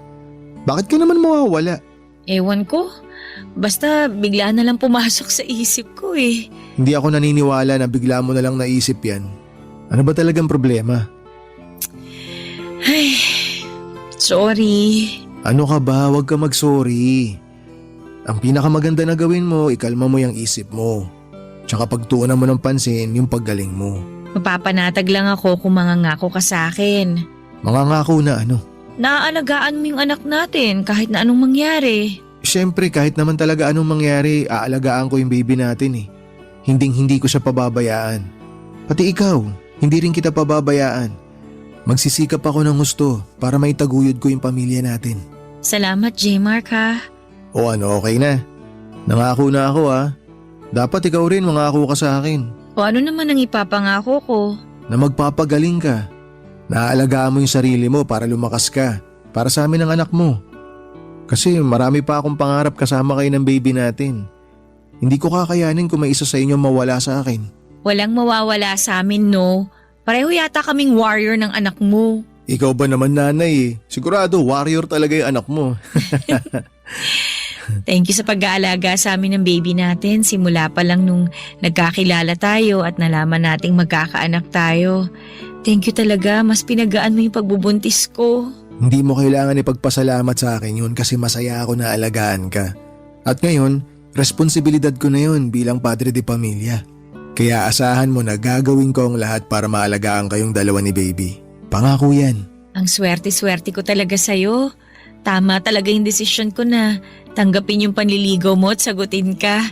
Bakit ka naman mawawala? Ewan ko. Basta bigla na lang pumasok sa isip ko eh. Hindi ako naniniwala na bigla mo na lang naisip yan. Ano ba talagang problema? Ay, sorry. Ano ka ba? Huwag ka mag-sorry. Ang pinakamaganda na gawin mo, ikalma mo yung isip mo. Tsaka pagtuunan mo ng pansin yung paggaling mo. Mapapanatag lang ako kung mangangako ka sa akin. Mangangako na ano? Naaalagaan mo yung anak natin kahit na anong mangyari. Siyempre kahit naman talaga anong mangyari, aalagaan ko yung baby natin eh. Hinding-hindi ko siya pababayaan. Pati ikaw, hindi rin kita pababayaan. Magsisikap ako ng gusto para maitaguyod ko yung pamilya natin. Salamat, J-Mark ha. O ano, okay na. Nangako na ako ha. Dapat ikaw rin mangako ka sa akin. O ano naman ang ipapangako ko? Na magpapagaling ka. Naaalagaan mo yung sarili mo para lumakas ka. Para sa amin ang anak mo. Kasi marami pa akong pangarap kasama kayo ng baby natin. Hindi ko kakayanin kung may isa sa inyo mawala sa akin. Walang mawawala sa amin, no? Pareho yata kaming warrior ng anak mo. Ikaw ba naman nanay eh? Sigurado warrior talaga yung anak mo. Thank you sa pag-aalaga sa amin ng baby natin. Simula pa lang nung nagkakilala tayo at nalaman nating magkakaanak tayo. Thank you talaga. Mas pinagaan mo yung pagbubuntis ko. Hindi mo kailangan ipagpasalamat sa akin yun kasi masaya ako na alagaan ka. At ngayon, Responsibilidad ko na yun bilang padre de pamilya. Kaya asahan mo na gagawin ko ang lahat para maalagaan kayong dalawa ni baby. Pangako yan. Ang swerte-swerte ko talaga sa'yo. Tama talaga yung desisyon ko na tanggapin yung panliligaw mo at sagutin ka.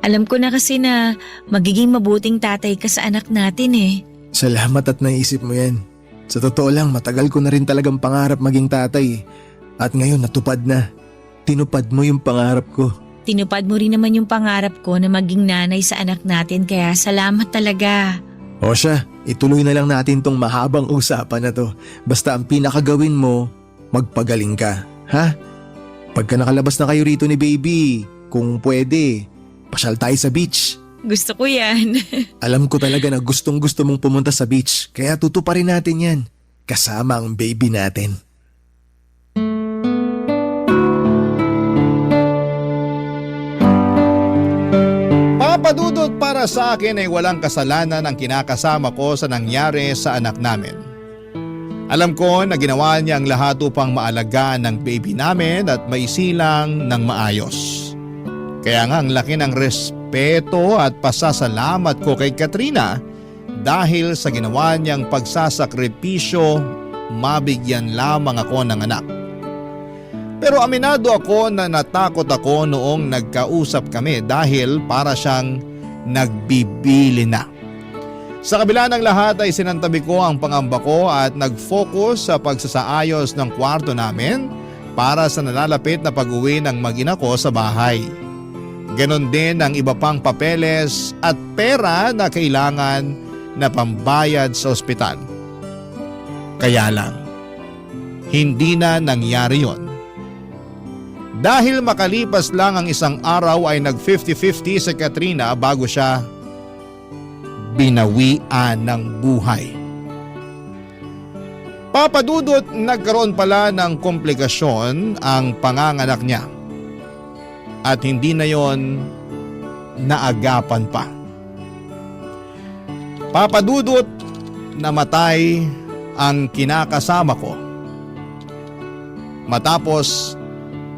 Alam ko na kasi na magiging mabuting tatay ka sa anak natin eh. Salamat at naisip mo yan. Sa totoo lang, matagal ko na rin talagang pangarap maging tatay. At ngayon natupad na. Tinupad mo yung pangarap ko. Tinupad mo rin naman yung pangarap ko na maging nanay sa anak natin kaya salamat talaga. O siya, ituloy na lang natin tong mahabang usapan na to. Basta ang pinakagawin mo, magpagaling ka. Ha? Pagka nakalabas na kayo rito ni baby, kung pwede, pasyal tayo sa beach. Gusto ko yan. Alam ko talaga na gustong gusto mong pumunta sa beach, kaya tutuparin natin yan. Kasama ang baby natin. Papadudot, para sa akin ay walang kasalanan ang kinakasama ko sa nangyari sa anak namin. Alam ko na ginawa niya ang lahat upang maalagaan ng baby namin at maisilang ng maayos. Kaya nga ang laki ng respeto at pasasalamat ko kay Katrina dahil sa ginawa niyang pagsasakripisyo, mabigyan lamang ako ng anak. Pero aminado ako na natakot ako noong nagkausap kami dahil para siyang nagbibili na. Sa kabila ng lahat ay sinantabi ko ang pangamba ko at nag-focus sa pagsasaayos ng kwarto namin para sa nalalapit na pag-uwi ng mag-ina ko sa bahay. Ganon din ang iba pang papeles at pera na kailangan na pambayad sa ospital. Kaya lang, hindi na nangyari yon. Dahil makalipas lang ang isang araw ay nag 50-50 si Katrina bago siya binawian ng buhay. Papadudot, nagkaroon pala ng komplikasyon ang panganganak niya. At hindi na yon naagapan pa. Papadudot, namatay ang kinakasama ko. Matapos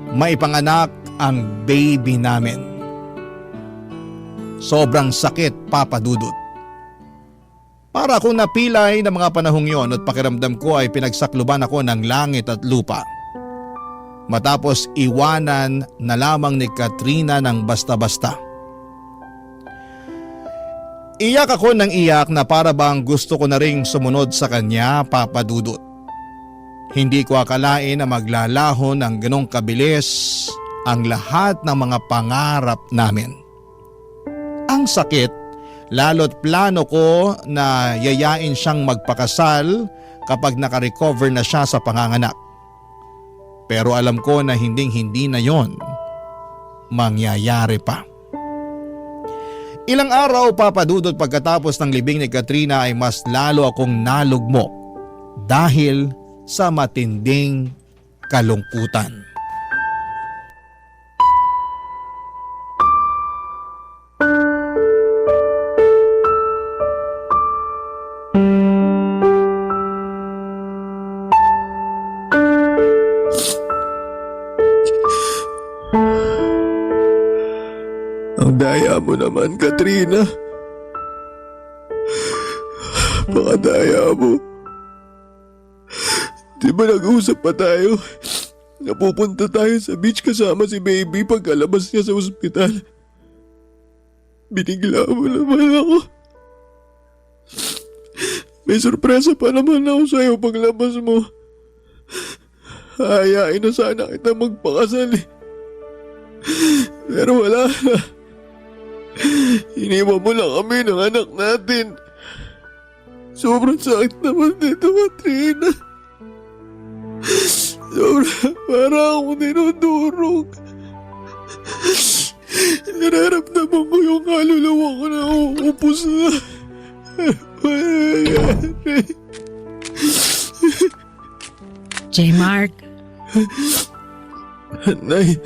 maipanganak ang baby namin. Sobrang sakit, Papadudot. Para akong napilay ng mga panahong yon at pakiramdam ko ay pinagsakluban ako ng langit at lupa. Matapos iwanan na lamang ni Katrina ng basta-basta. Iyak ako ng iyak na para bang gusto ko na ring sumunod sa kanya, Papadudot. Hindi ko akalain na maglalaho ng ganong kabilis ang lahat ng mga pangarap namin. Ang sakit, lalo't plano ko na yayain siyang magpakasal kapag nakarecover na siya sa panganganak. Pero alam ko na hindi na yon mangyayari pa. Ilang araw, Papadudot, pagkatapos ng libing ni Katrina ay mas lalo akong nalugmok dahil sa matinding kalungkutan. Ang daya mo naman, Katrina. Pakadaya mo. Di ba nag-usap pa tayo? Napupunta tayo sa beach kasama si baby pagkalabas niya sa ospital. Binigla mo naman ako. May sorpresa pa naman ako sa'yo paglabas mo. Hayain na sana kita magpakasal eh. Pero wala na. Iniwan mo lang kami ng anak natin. Sobrang sakit naman dito, Katrina. Sobrang parang akong dinudurog. Nararamdaman ko yung kaluluwa ko na uupos na. J-Mark, Nay,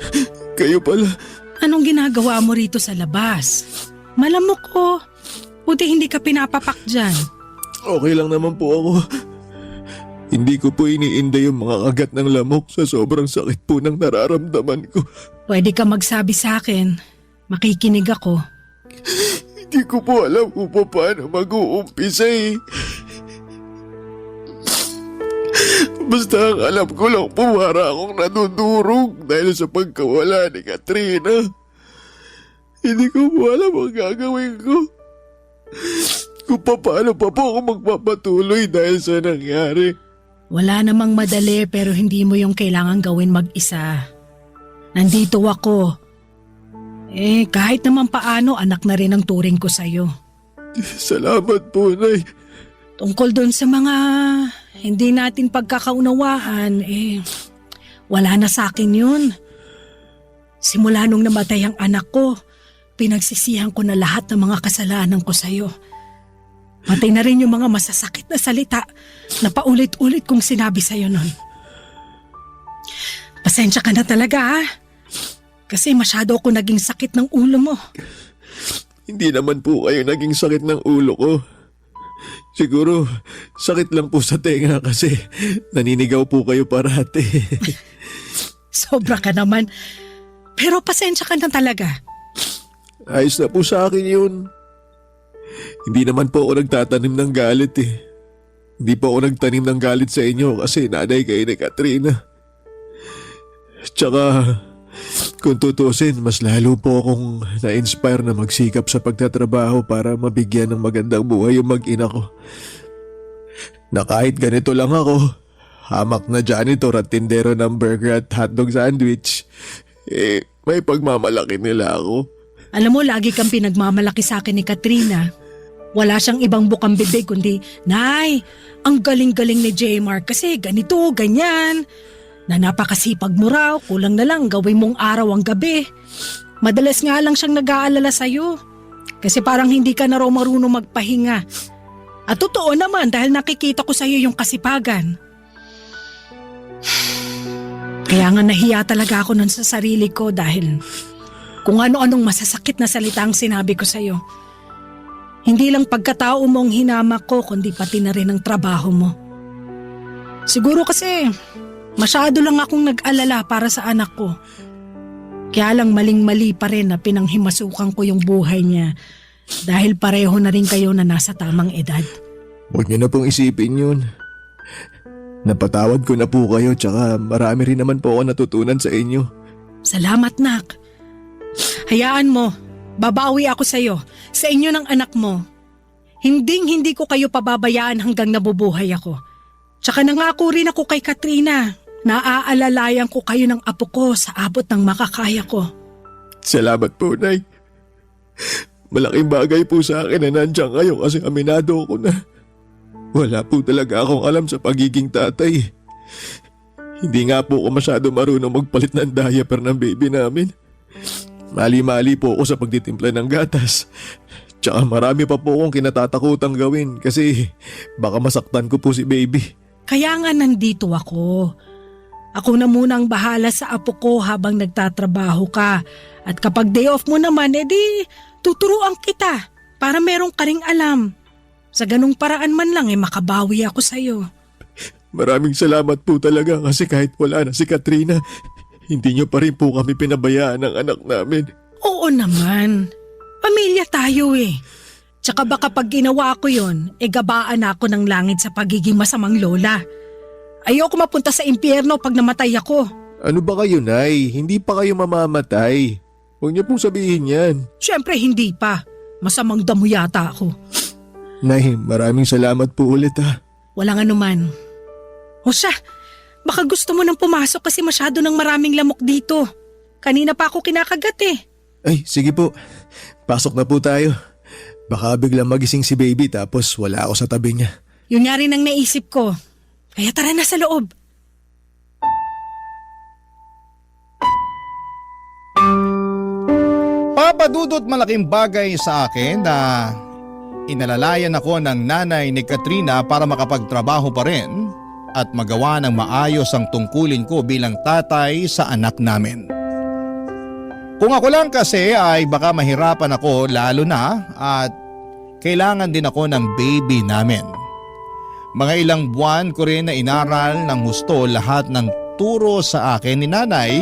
kayo pala. anong ginagawa mo rito sa labas? Malamok ko. Buti hindi ka pinapapak dyan. Okay lang naman po ako. Hindi ko po iniinda yung mga kagat ng lamok sa sobrang sakit po ng nararamdaman ko. Pwede ka magsabi sa akin. Makikinig ako. Hindi ko po alam kung paano mag-uumpisa eh. Basta ang alam ko lang po para akong nadudurog dahil sa pagkawala ni Katrina. Hindi ko po alam ang gagawin ko. Kung paano pa po ako magpapatuloy dahil sa nangyari. Wala namang madali pero hindi mo yung kailangan gawin mag-isa. Nandito ako. Kahit naman paano, anak na rin ang turing ko sa'yo. Salamat po, Nay. Tungkol doon sa mga hindi natin pagkakaunawaan, wala na sa akin yun. Simula nung namatay ang anak ko, pinagsisihan ko na lahat ng mga kasalanan ko sa'yo. Pati na rin yung mga masasakit na salita na paulit-ulit kong sinabi sa'yo nun. Pasensya ka na talaga ha. Kasi masyado ako naging sakit ng ulo mo. Hindi naman po kayo naging sakit ng ulo ko. Siguro, sakit lang po sa tenga kasi naninigaw po kayo parati. Sobra ka naman. Pero pasensya ka na talaga. Ayos na po sa akin yun. Hindi naman po ako nagtatanim ng galit eh. Hindi po ako nagtanim ng galit sa inyo kasi nanay kayo ni Katrina. Tsaka, kung tutusin, mas lalo po akong na-inspire na magsikap sa pagtatrabaho para mabigyan ng magandang buhay yung mag-ina ko. Na kahit ganito lang ako, hamak na janitor at tindero ng burger at hotdog sandwich, may pagmamalaki nila ako. Alam mo, lagi kang pinagmamalaki sa akin ni Katrina. Wala siyang ibang bukang bibig kundi, Nay, ang galing-galing ni Jmar kasi ganito, ganyan. Na napakasipag mo raw, kulang na lang gawin mong araw ang gabi. Madalas nga lang siyang nag-aalala sa'yo. Kasi parang hindi ka na raw marunong magpahinga. At totoo naman dahil nakikita ko sa'yo yung kasipagan. Kaya nga nahiya talaga ako nun sa sarili ko dahil kung ano-anong masasakit na salita ang sinabi ko sa'yo. Hindi lang pagkatao mo ang hinamak ko kundi pati na rin ang trabaho mo. Siguro kasi masyado lang akong nag-alala para sa anak ko. Kaya lang maling-mali pa rin na pinanghimasukan ko yung buhay niya dahil pareho na rin kayo na nasa tamang edad. Huwag niyo na pong isipin yun. Napatawad ko na po kayo tsaka marami rin naman po ako natutunan sa inyo. Salamat, Nak. Hayaan mo, babawi ako sa'yo, sa inyo ng anak mo. Hindi ko kayo pababayaan hanggang nabubuhay ako. Tsaka nangako rin ako kay Katrina. Naaalalayan ko kayo ng apo ko sa abot ng makakaya ko. Salamat po, Nay. Malaking bagay po sa akin na nandiyan kayo kasi aminado ko na. Wala po talaga akong alam sa pagiging tatay. Hindi nga po ako masyado marunong magpalit ng diaper ng baby namin. Mali-mali po ako sa pagtitimpla ng gatas. Tsaka marami pa po akong kinatatakutang gawin kasi baka masaktan ko po si baby. Kaya nga nandito ako. Ako na muna ang bahala sa apo ko habang nagtatrabaho ka. At kapag day off mo naman, edi tuturuan kita para merong ka ring alam. Sa ganung paraan man lang makabawi ako sa'yo. Maraming salamat po talaga kasi kahit wala na si Katrina, hindi niyo pa rin po kami pinabayaan ng anak namin. Oo naman. Pamilya tayo eh. Tsaka baka pag ginawa ko yun, gabaan ako ng langit sa pagiging masamang lola. Ayoko mapunta sa impyerno pag namatay ako. Ano ba kayo, Nay? Hindi pa kayo mamamatay. Huwag niyo pong sabihin yan. Siyempre hindi pa. Masamang damo yata ako. Nay, maraming salamat po ulit ha. Walang anuman. O siya, baka gusto mo nang pumasok kasi masyado ng maraming lamok dito. Kanina pa ako kinakagat eh. Ay, sige po. Pasok na po tayo. Baka biglang magising si baby tapos wala ako sa tabi niya. Yun nga rin ang naisip ko. Kaya tara na sa loob. Papadudot malaking bagay sa akin na inalalayan ako ng nanay ni Katrina para makapagtrabaho pa rin at magawa ng maayos ang tungkulin ko bilang tatay sa anak namin. Kung ako lang kasi ay baka mahirapan ako lalo na at kailangan din ako ng baby namin. Mga ilang buwan ko rin na inaral ng husto lahat ng turo sa akin ni nanay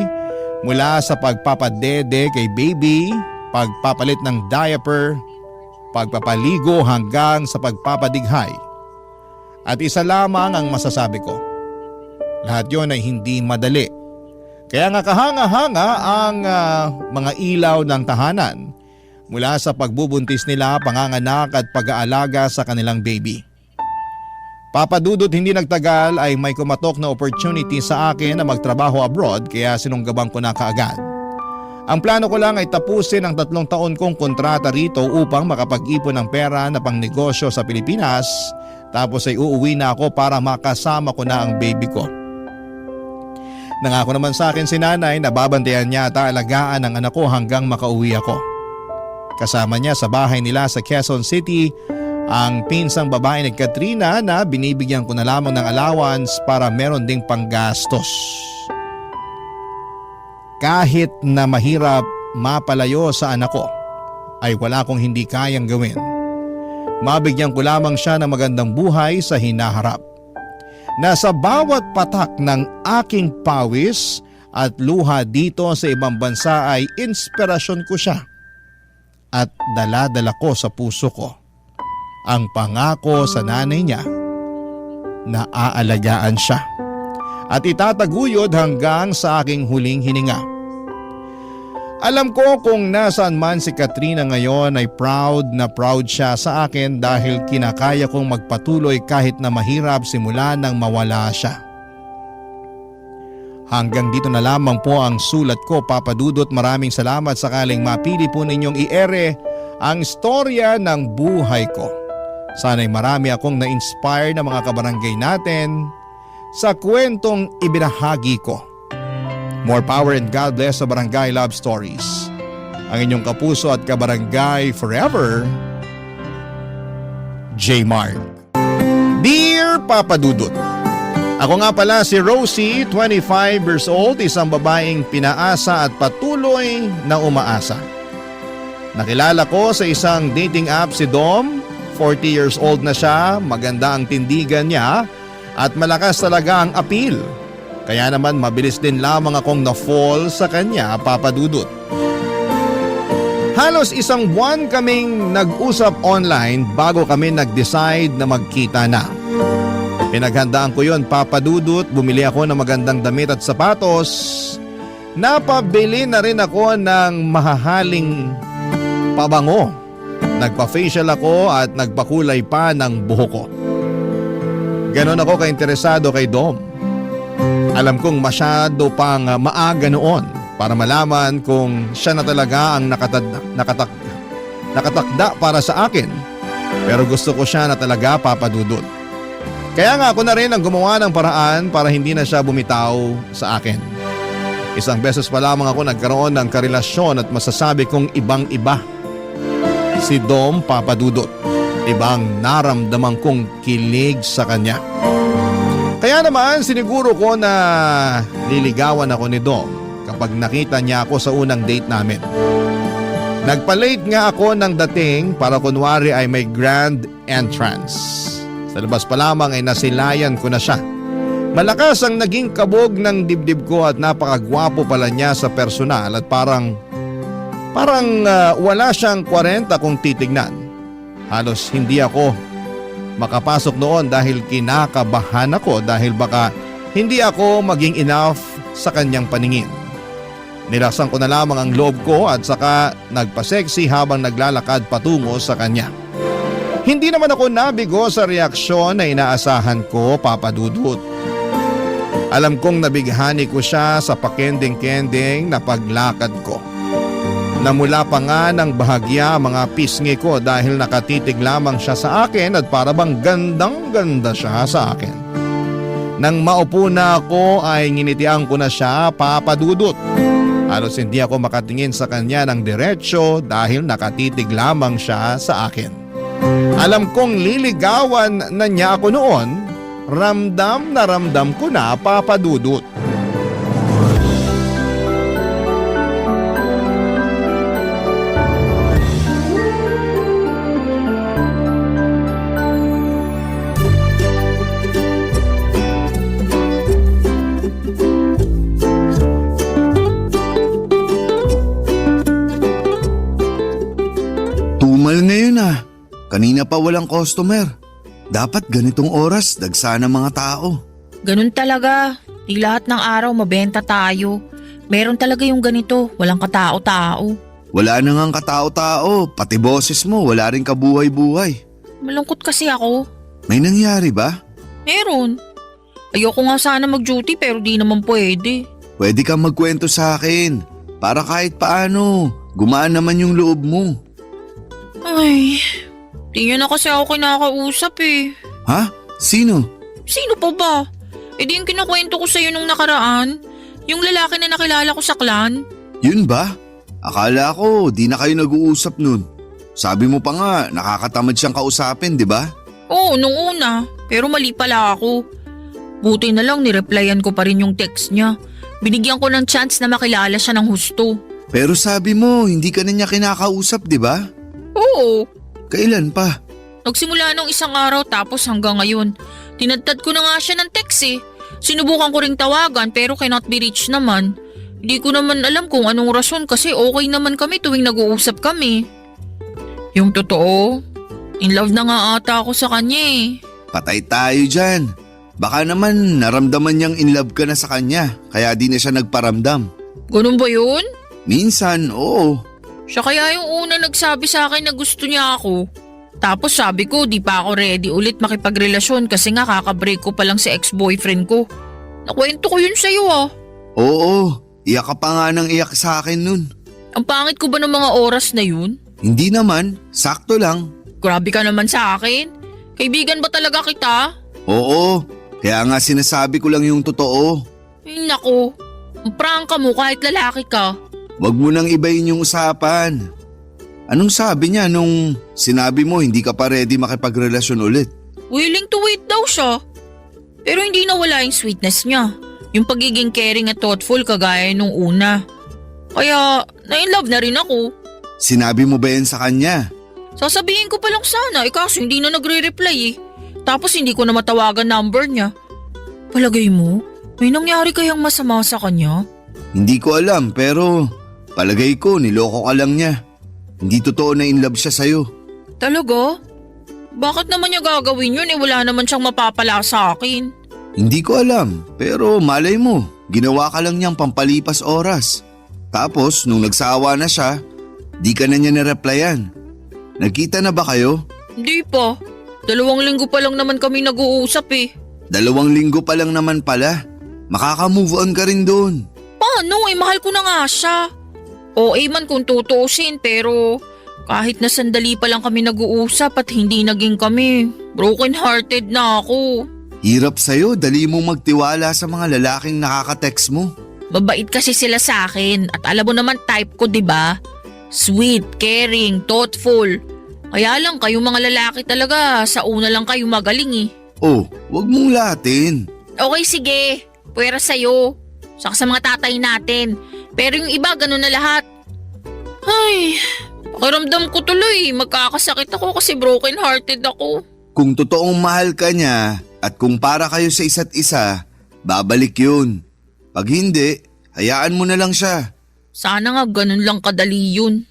mula sa pagpapadede kay baby pagpapalit ng diaper, pagpapaligo hanggang sa pagpapadighay. At isa lamang ang masasabi ko. Lahat yon ay hindi madali. Kaya nga kahanga-hanga ang mga ilaw ng tahanan mula sa pagbubuntis nila, panganganak at pag-aalaga sa kanilang baby. Papa Dudut, hindi nagtagal ay may kumatok na opportunity sa akin na magtrabaho abroad kaya sinunggabang ko na kaagad. Ang plano ko lang ay tapusin ang 3 taon kong kontrata rito upang makapag-ipon ng pera na pangnegosyo sa Pilipinas, tapos ay uuwi na ako para makasama ko na ang baby ko. Nangako naman sa akin si nanay na babantayan niya at aalagaan ang anak ko hanggang makauwi ako. Kasama niya sa bahay nila sa Quezon City ang pinsang babae ni Katrina na binibigyan ko na lamang ng allowance para meron ding panggastos. Kahit na mahirap mapalayo sa anak ko, ay wala kong hindi kayang gawin. Mabigyan ko lamang siya ng magandang buhay sa hinaharap. Nasa bawat patak ng aking pawis at luha dito sa ibang bansa ay inspirasyon ko siya. At dala-dala ko sa puso ko ang pangako sa nanay niya na aalagaan siya at itataguyod hanggang sa aking huling hininga. Alam ko kung nasaan man si Katrina ngayon ay proud na proud siya sa akin dahil kinakaya kong magpatuloy kahit na mahirap simula nang mawala siya. Hanggang dito na lamang po ang sulat ko, Papa Dudut. Maraming salamat sakaling mapili po ninyong i-ere ang istorya ng buhay ko. Sana'y marami akong na-inspire na mga kabarangay natin sa kwentong ibinahagi ko. More power and God bless sa Barangay Love Stories. Ang inyong kapuso at kabarangay forever, J. Mark. Dear Papa Dudut, ako nga pala si Rosie, 25 years old, isang babaeng pinaasa at patuloy na umaasa. Nakilala ko sa isang dating app si Dom. 40 years old na siya, maganda ang tindigan niya at malakas talaga ang appeal. Kaya naman mabilis din lamang akong na-fall sa kanya, Papa Dudut. Halos isang buwan kaming nag-usap online bago kami nag-decide na magkita na. Pinaghandaan ko yon, Papa Dudut. Bumili ako ng magandang damit at sapatos. Napabili na rin ako ng mahahaling pabango. Nagpa-facial ako at nagpakulay pa ng buhok ko. Ganon ako ka-interesado kay Dom. Alam kong masyado pang maaga noon para malaman kung siya na talaga ang nakatakda para sa akin. Pero gusto ko siya na talaga, Papa Dudut. Kaya nga ako na rin ang gumawa ng paraan para hindi na siya bumitaw sa akin. Isang beses pa lamang ako nagkaroon ng karelasyon at masasabi kong ibang-iba si Dom, Papa Dudut. Ibang naramdaman kong kilig sa kanya. Kaya naman siniguro ko na liligawan ako ni Dom kapag nakita niya ako sa unang date namin. Nagpa-late nga ako ng dating para kunwari ay may grand entrance. Sa labas pa lamang ay nasilayan ko na siya. Malakas ang naging kabog ng dibdib ko at napakagwapo pala niya sa personal at parang wala siyang 40 kung titignan. Halos hindi ako makapasok noon dahil kinakabahan ako dahil baka hindi ako maging enough sa kanyang paningin. Nilaksan ko na lamang ang loob ko at saka nagpa-sexy habang naglalakad patungo sa kanya. Hindi naman ako nabigo sa reaksyon na inaasahan ko, Papa Dudut. Alam kong nabighani ko siya sa pakending-kending na paglakad ko. Namula pa nga ng bahagya mga pisngi ko dahil nakatitig lamang siya sa akin at parabang gandang-ganda siya sa akin. Nang maupo na ako ay nginitian ko na siya, Papa Dudut. Halos hindi ako makatingin sa kanya ng diretsyo dahil nakatitig lamang siya sa akin. Alam kong liligawan na niya ako noon, ramdam na ramdam ko na, Papa Dudut. Kanina pa walang customer. Dapat ganitong oras, dagsa ng mga tao. Ganun talaga. Di lahat ng araw mabenta tayo. Meron talaga yung ganito, walang katao-tao. Wala na ngang katao-tao, pati boses mo wala rin kabuhay-buhay. Malungkot kasi ako. May nangyari ba? Meron. Ayoko nga sana mag-duty pero di naman pwede. Pwede kang magkwento sa akin para kahit paano gumaan naman yung loob mo. Ay, di niya na kasi ako kinakausap eh. Ha? Sino? Sino pa ba? Eh di yung kinakwento ko sa'yo nung nakaraan. Yung lalaki na nakilala ko sa clan. Yun ba? Akala ko di na kayo nag-uusap nun. Sabi mo pa nga nakakatamad siyang kausapin, di ba? Oo, nung una. Pero mali pala ako. Buti na lang nireplyan ko pa rin yung text niya. Binigyan ko ng chance na makilala siya ng husto. Pero sabi mo hindi ka na niya kinakausap, di ba? Oo. Kailan pa? Nagsimula nung isang araw tapos hanggang ngayon. Tinadtad ko na nga siya ng text eh. Sinubukan ko ring tawagan pero cannot be reached naman. Hindi ko naman alam kung anong rason kasi okay naman kami tuwing nag-uusap kami. Yung totoo, in love na nga ata ako sa kanya eh. Patay tayo dyan. Baka naman naramdaman niyang in love ka na sa kanya kaya di na siya nagparamdam. Ganun ba yun? Minsan, oo. Siya kaya yung una nagsabi sa akin na gusto niya ako. Tapos sabi ko di pa ako ready ulit makipagrelasyon kasi nga kakabreak ko pa lang si ex-boyfriend ko. Nakwento ko yun sa'yo ah. Oo, iyak ka pa nga ng iyak sa akin nun. Ang pangit ko ba ng mga oras na yun? Hindi naman, sakto lang. Grabe ka naman sa akin. Kaibigan ba talaga kita? Oo, kaya nga sinasabi ko lang yung totoo. Ay nako, ang prangka mo kahit lalaki ka. Wag mo nang ibayin yung usapan. Anong sabi niya nung sinabi mo hindi ka pa ready makipagrelasyon ulit? Willing to wait daw siya. Pero hindi nawala yung sweetness niya. Yung pagiging caring at thoughtful kagaya nung una. Kaya na-inlove na rin ako. Sinabi mo ba yan sa kanya? Sasabihin ko pa lang sana kaso hindi na nagre-reply eh. Tapos hindi ko na matawagan number niya. Palagay mo, may nangyari kayang masama sa kanya? Hindi ko alam pero palagay ko niloko ka lang niya. Hindi totoo na in love siya sa'yo. Talaga? Bakit naman niya gagawin yun wala naman siyang mapapala sa akin? Hindi ko alam pero malay mo, ginawa ka lang niyang pampalipas oras. Tapos nung nagsawa na siya, di ka na niya nireplyan. Nagkita na ba kayo? Hindi pa. 2 linggo pa lang naman kami nag-uusap eh. 2 linggo pa lang naman pala. Makaka-move on ka rin doon. Paano mahal ko na nga siya. OA man kung tutuusin pero kahit na sandali pa lang kami nag-uusap at hindi naging kami, broken hearted na ako. Hirap sa'yo, dali mong magtiwala sa mga lalaking nakaka-text mo. Mabait kasi sila sa akin at alam mo naman type ko 'di ba? Sweet, caring, thoughtful. Kaya lang kayong mga lalaki talaga sa una lang kayo magaling eh. Oh, wag mong latin. Okay sige, pwera sa'yo. Saka sa mga tatay natin. Pero yung iba ganun na lahat. Ay, pakiramdam ko tuloy. Magkakasakit ako kasi broken hearted ako. Kung totoong mahal ka niya at kung para kayo sa isa't isa, babalik yun. Pag hindi, hayaan mo na lang siya. Sana nga ganun lang kadali yun.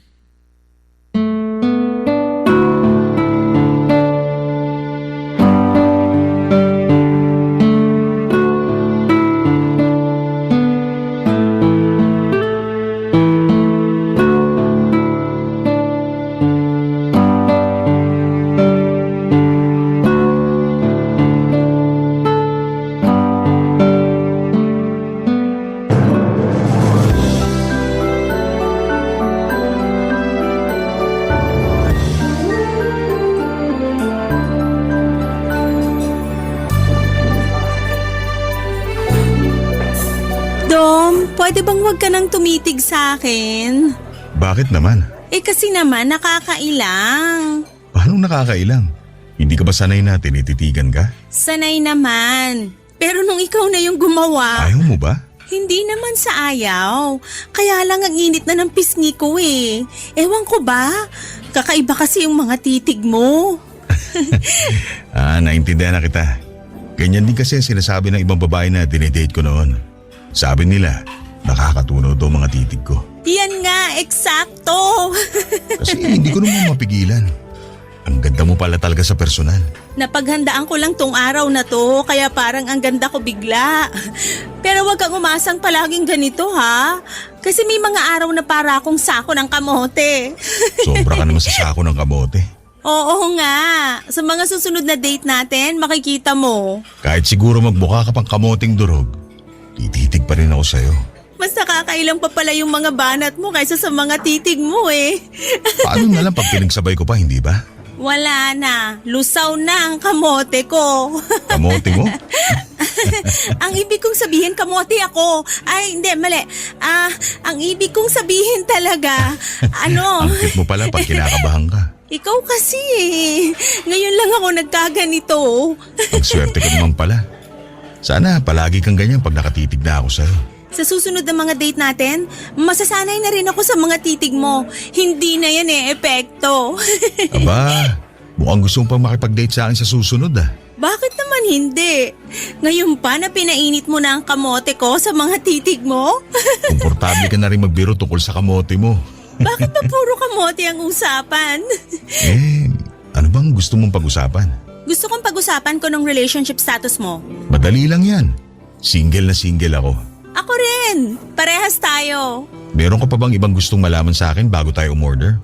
Pwede bang wag ka nang tumitig sa akin? Bakit naman? Kasi naman nakakailang. Paano nakakailang? Hindi ka ba sanay na tinititigan ka? Sanay naman. Pero nung ikaw na yung gumawa, Ayaw mo ba? hindi naman sa ayaw. Kaya lang ang init na ng pisngi ko eh. Ewan ko ba? Kakaiba kasi yung mga titig mo. Naintindihan na kita. Ganyan din kasi sinasabi ng ibang babae na dinedate ko noon. Sabi nila, nakakatunaw daw mga titig ko. Yan nga, eksakto. Kasi hindi ko naman mapigilan. Ang ganda mo pala talaga sa personal. Napaghandaan ko lang tong araw na to, kaya parang ang ganda ko bigla. Pero wag kang umasang palaging ganito ha. Kasi may mga araw na para akong sako ng kamote. Sobra ka naman sa sako ng kamote. Oo nga. Sa mga susunod na date natin, makikita mo. Kahit siguro magbuka ka pang kamoting durog, tititig pa rin ako sa'yo. Mas nakakailang pa pala yung mga banat mo kaysa sa mga titig mo eh. Paano na lang pag pinagsabay ko pa, hindi ba? Wala na. Lusaw na ang kamote ko. Kamote mo? Ang ibig kong sabihin, kamote ako. Ay, hindi, mali. Ang ibig kong sabihin talaga, Ang cute mo pala pag kinakabahan ka. ikaw kasi eh. Ngayon lang ako nagkaganito. Ang swerte ka naman pala. Sana palagi kang ganyan pag nakatitig na ako sa'yo. Sa susunod na mga date natin, masasanay na rin ako sa mga titig mo. Hindi na yan epekto. Aba, mukhang gusto mo pang makipag-date sa akin sa susunod ah. Bakit naman hindi? Ngayon pa na pinainit mo na ang kamote ko sa mga titig mo? Komportable ka na rin magbiro tungkol sa kamote mo. Bakit ba puro kamote ang usapan? Ano bang gusto mong pag-usapan? Gusto kong pag-usapan ko ng relationship status mo. Madali lang yan. Single na single ako. Ako rin. Parehas tayo. Meron ka pa bang ibang gustong malaman sa akin bago tayo umorder?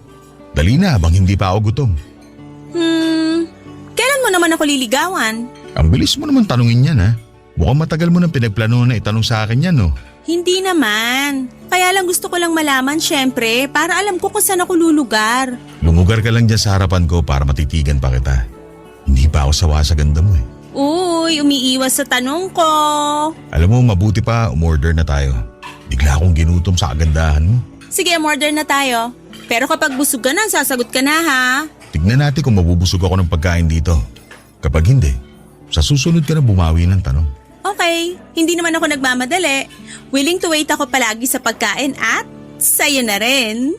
Dali na habang hindi pa ako gutom. Kailan mo naman ako liligawan? Ang bilis mo naman tanungin yan ha. Mukhang matagal mo nang pinagplano na itanong sa akin yan no. Hindi naman. Kaya lang gusto ko lang malaman syempre para alam ko kung saan ako lulugar. Lumugar ka lang dyan sa harapan ko para matitigan pa kita. Hindi pa ako sawa sa ganda mo eh. Uy, umiiwas sa tanong ko. Alam mo, mabuti pa umorder na tayo. Bigla akong ginutom sa kagandahan mo. Sige, order na tayo. Pero kapag busog ka na, sasagot ka na ha. Tignan natin kung mabubusog ako ng pagkain dito. Kapag hindi, sa susunod ka na bumawi ng tanong. Okay, hindi naman ako nagmamadali. Willing to wait ako palagi sa pagkain at sa'yo na rin.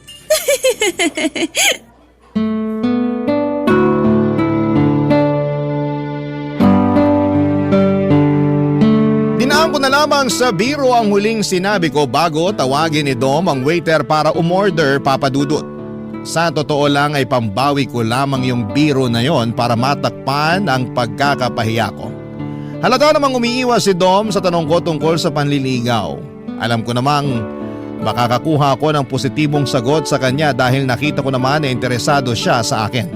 Dinaan ko na lamang sa biro ang huling sinabi ko bago tawagin ni Dom ang waiter para umorder, Papa Dudut. Sa totoo lang ay pambawi ko lamang yung biro na yon para matakpan ang pagkakapahiya ko. Halata namang umiiwas si Dom sa tanong ko tungkol sa panliligaw. Alam ko namang makakakuha ko ng positibong sagot sa kanya dahil nakita ko naman na interesado siya sa akin.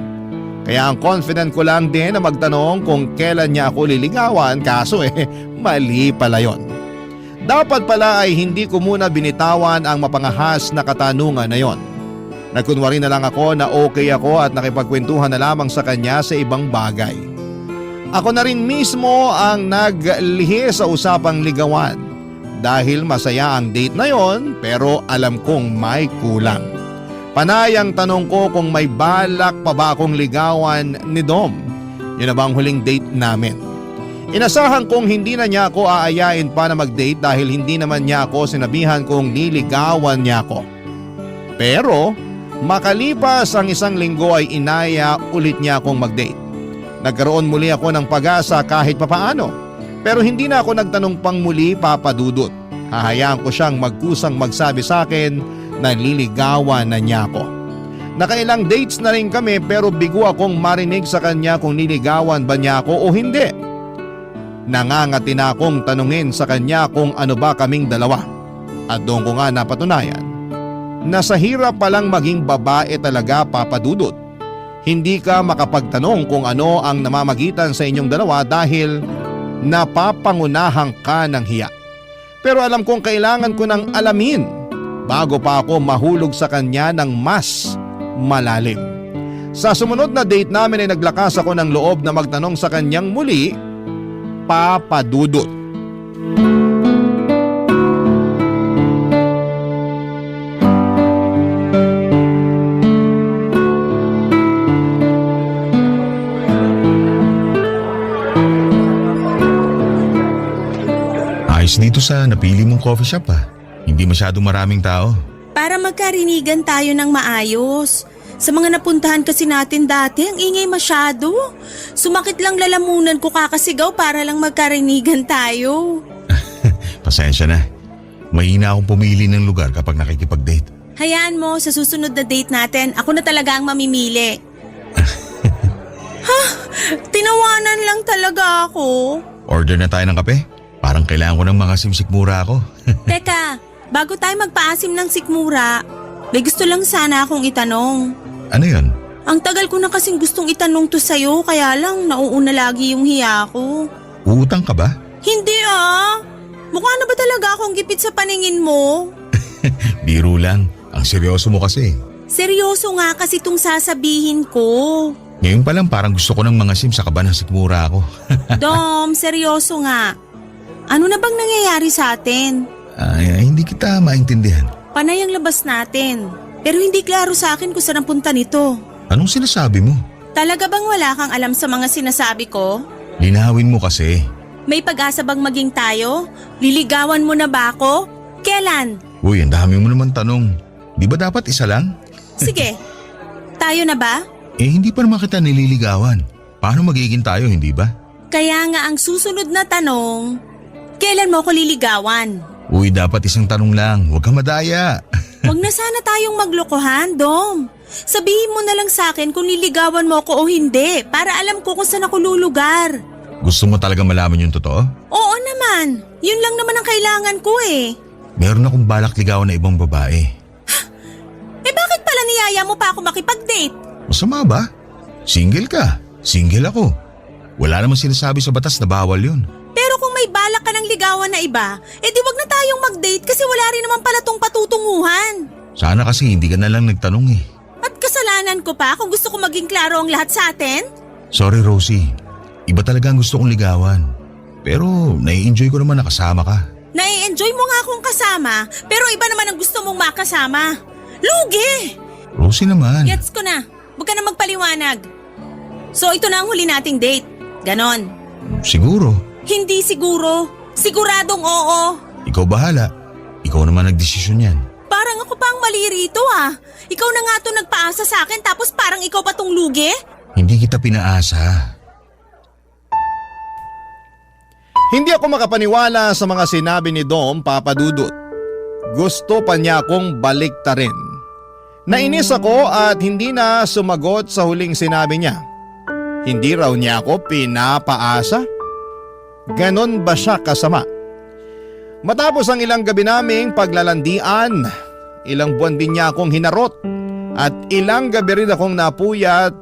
Kaya ang confident ko lang din na magtanong kung kailan niya ako liligawan, kaso mali pala yon. Dapat pala ay hindi ko muna binitawan ang mapangahas na katanungan na yon. Nagkunwari na lang ako na okay ako at nakipagkwentuhan na lamang sa kanya sa ibang bagay. Ako na rin mismo ang naglihi sa usapang ligawan dahil masaya ang date na yon pero alam kong may kulang. Panay ang tanong ko kung may balak pa ba akong ligawan ni Dom. Yun na bang huling date namin? Inasahan kong hindi na niya ako aayain pa na mag-date dahil hindi naman niya ako sinabihan kung niligawan niya ako. Pero makalipas ang isang linggo ay inaya ulit niya akong mag-date. Nagkaroon muli ako ng pag-asa kahit papaano. Pero hindi na ako nagtanong pang muli, Papa Dudut. Hahayaan ko siyang magkusang magsabi sa akin na nililigawan na niya ako. Nakailang dates na rin kami pero bigo akong marinig sa kanya kung niligawan ba niya ako o hindi. Nangangati na akong tanungin sa kanya kung ano ba kaming dalawa. At doon ko nga napatunayan na sa hirap palang maging babae talaga, Papa Dudut. Hindi ka makapagtanong kung ano ang namamagitan sa inyong dalawa dahil napapangunahan ka ng hiya. Pero alam kong kailangan ko nang alamin bago pa ako mahulog sa kanya ng mas malalim. Sa sumunod na date namin ay naglakas ako ng loob na magtanong sa kanyang muli, Papa Dudut. Ayos dito sa napili mong coffee shop ah. Hindi masyadong maraming tao. Para magkarinigan tayo ng maayos. Sa mga napuntahan kasi natin dati, ang ingay masyado. Sumakit lang lalamunan ko kakasigaw para lang magkarinigan tayo. Pasensya na. Mahina akong pumili ng lugar kapag nakikipag-date. Hayaan mo, sa susunod na date natin, ako na talaga ang mamimili. Tinawanan lang talaga ako. Order na tayo ng kape? Parang kailangan ko ng mga simsikmura ako. Teka, bago tayo magpaasim ng sikmura, may gusto lang sana akong itanong. Ano yun? Ang tagal ko na kasing gustong itanong to sa'yo, kaya lang nauuna lagi yung hiya ko. Uutang ka ba? Hindi Mukha na ba talaga akong gipit sa paningin mo? Biro lang. Ang seryoso mo kasi. Seryoso nga kasi itong sasabihin ko. Ngayon pa lang parang gusto ko ng mga sim sa kaba ng sikmura ako. Dom, seryoso nga. Ano na bang nangyayari sa atin? Ay, hindi kita maintindihan. Panay ang labas natin. Pero hindi klaro sa akin kung saan ang punta nito. Anong sinasabi mo? Talaga bang wala kang alam sa mga sinasabi ko? Linawin mo kasi. May pag-asa bang maging tayo? Liligawan mo na ba ako? Kailan? Uy, ang dami mo naman tanong. Di ba dapat isa lang? Sige. Tayo na ba? Hindi pa naman kita nililigawan. Paano magiging tayo, hindi ba? Kaya nga ang susunod na tanong, kailan mo ako liligawan? Uy, dapat isang tanong lang. Huwag ka madaya. Huwag na sana tayong maglokohan, Dom. Sabihin mo na lang sa akin kung liligawan mo ako o hindi para alam ko kung saan ako lulugar. Gusto mo talaga malaman yung totoo? Oo naman. Yun lang naman ang kailangan ko eh. Meron akong balak ligawan na ibang babae. Bakit pala niyaya mo pa ako makipag-date? Masama ba? Single ka. Single ako. Wala namang sinasabi sa batas na bawal yun. Pero kung may balak ka ng ligawan na iba, di wag na tayong mag-date kasi wala rin naman pala tong patutunguhan. Sana kasi hindi ka na lang nagtanong eh. At kasalanan ko pa kung gusto ko maging klaro ang lahat sa atin? Sorry Rosie. Iba talaga ang gusto kong ligawan. Pero nai-enjoy ko naman na kasama ka. Nai-enjoy mo nga akong kasama, pero iba naman ang gusto mong makasama. Lugi! Rosie naman. Gets ko na. Huwag ka na magpaliwanag. So ito na ang huli nating date. Ganon. Siguro. Hindi siguro. Siguradong oo. Ikaw bahala. Ikaw naman nagdesisyon yan. Parang ako pa ang mali rito Ikaw na nga to nagpaasa sa akin tapos parang ikaw pa tong lugi? Hindi kita pinaasa. Hindi ako makapaniwala sa mga sinabi ni Dom, Papa Dudut. Gusto pa niya akong baliktarin. Nainis ako at hindi na sumagot sa huling sinabi niya. Hindi raw niya ako pinapaasa? Ganon ba siya kasama? Matapos ang ilang gabi naming paglalandian, ilang buwan din niya akong hinarot at ilang gabi rin akong napuyat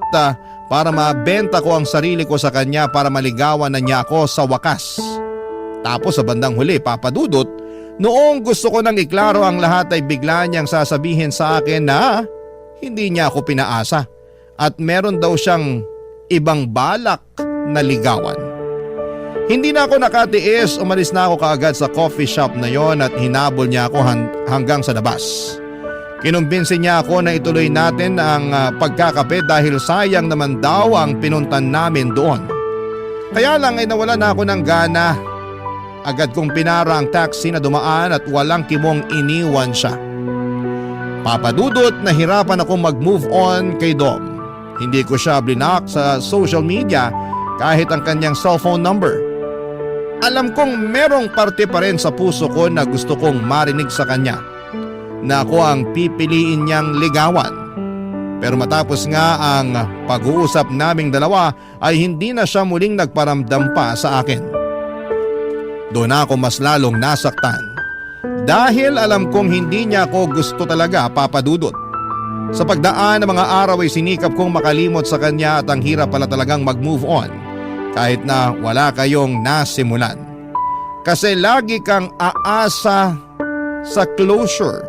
para mabenta ko ang sarili ko sa kanya para maligawan na niya ako sa wakas. Tapos sa bandang huli, Papa Dudut, noong gusto ko nang iklaro ang lahat ay bigla niyang sasabihin sa akin na hindi niya ako pinaasa at meron daw siyang ibang balak na ligawan. Hindi na ako nakatiis, umalis na ako kaagad sa coffee shop na yon at hinabol niya ako hanggang sa labas. Kinumbinsi niya ako na ituloy natin ang pagkakape dahil sayang naman daw ang pinuntan namin doon. Kaya lang ay nawala na ako ng gana. Agad kong pinara ang taxi na dumaan at walang kimong iniwan siya. Papa Dudut, nahirapan akong mag-move on kay Dom. Hindi ko siya blinak sa social media kahit ang kanyang cellphone number. Alam kong merong parte pa rin sa puso ko na gusto kong marinig sa kanya na ako ang pipiliin niyang ligawan. Pero matapos nga ang pag-uusap naming dalawa ay hindi na siya muling nagparamdam pa sa akin. Doon ako mas lalong nasaktan dahil alam kong hindi niya ako gusto talaga, Papa Dudut. Sa pagdaan ng mga araw ay sinikap kong makalimot sa kanya at ang hirap pala talagang mag-move on kahit na wala kayong nasimulan. Kasi lagi kang aasa sa closure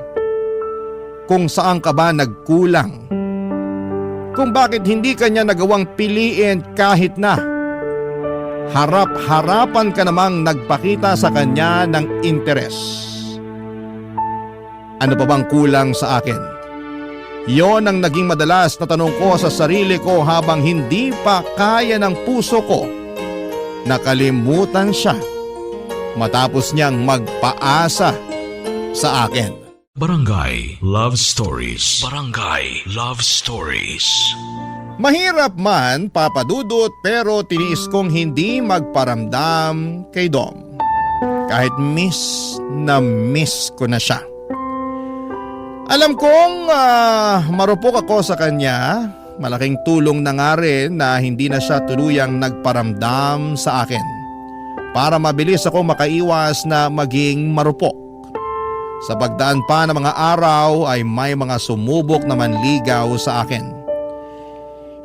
kung saan ka ba nagkulang. Kung bakit hindi kanya nagawang piliin kahit na harap-harapan ka namang nagpakita sa kanya ng interes. Ano pa bang kulang sa akin? Yon ang naging madalas na tanong ko sa sarili ko habang hindi pa kaya ng puso ko. Nakalimutan siya matapos niyang magpaasa sa akin. Barangay Love Stories. Barangay Love Stories. Mahirap man, Papa Dudut, pero tiniis kong hindi magparamdam kay Dom. Kahit miss ko na siya. Alam kong marupok ako sa kanya malaking tulong na nga rin na hindi na siya tuluyang nagparamdam sa akin para mabilis ako makaiwas na maging marupok. Sa pagdaan pa ng mga araw ay may mga sumubok na manligaw sa akin.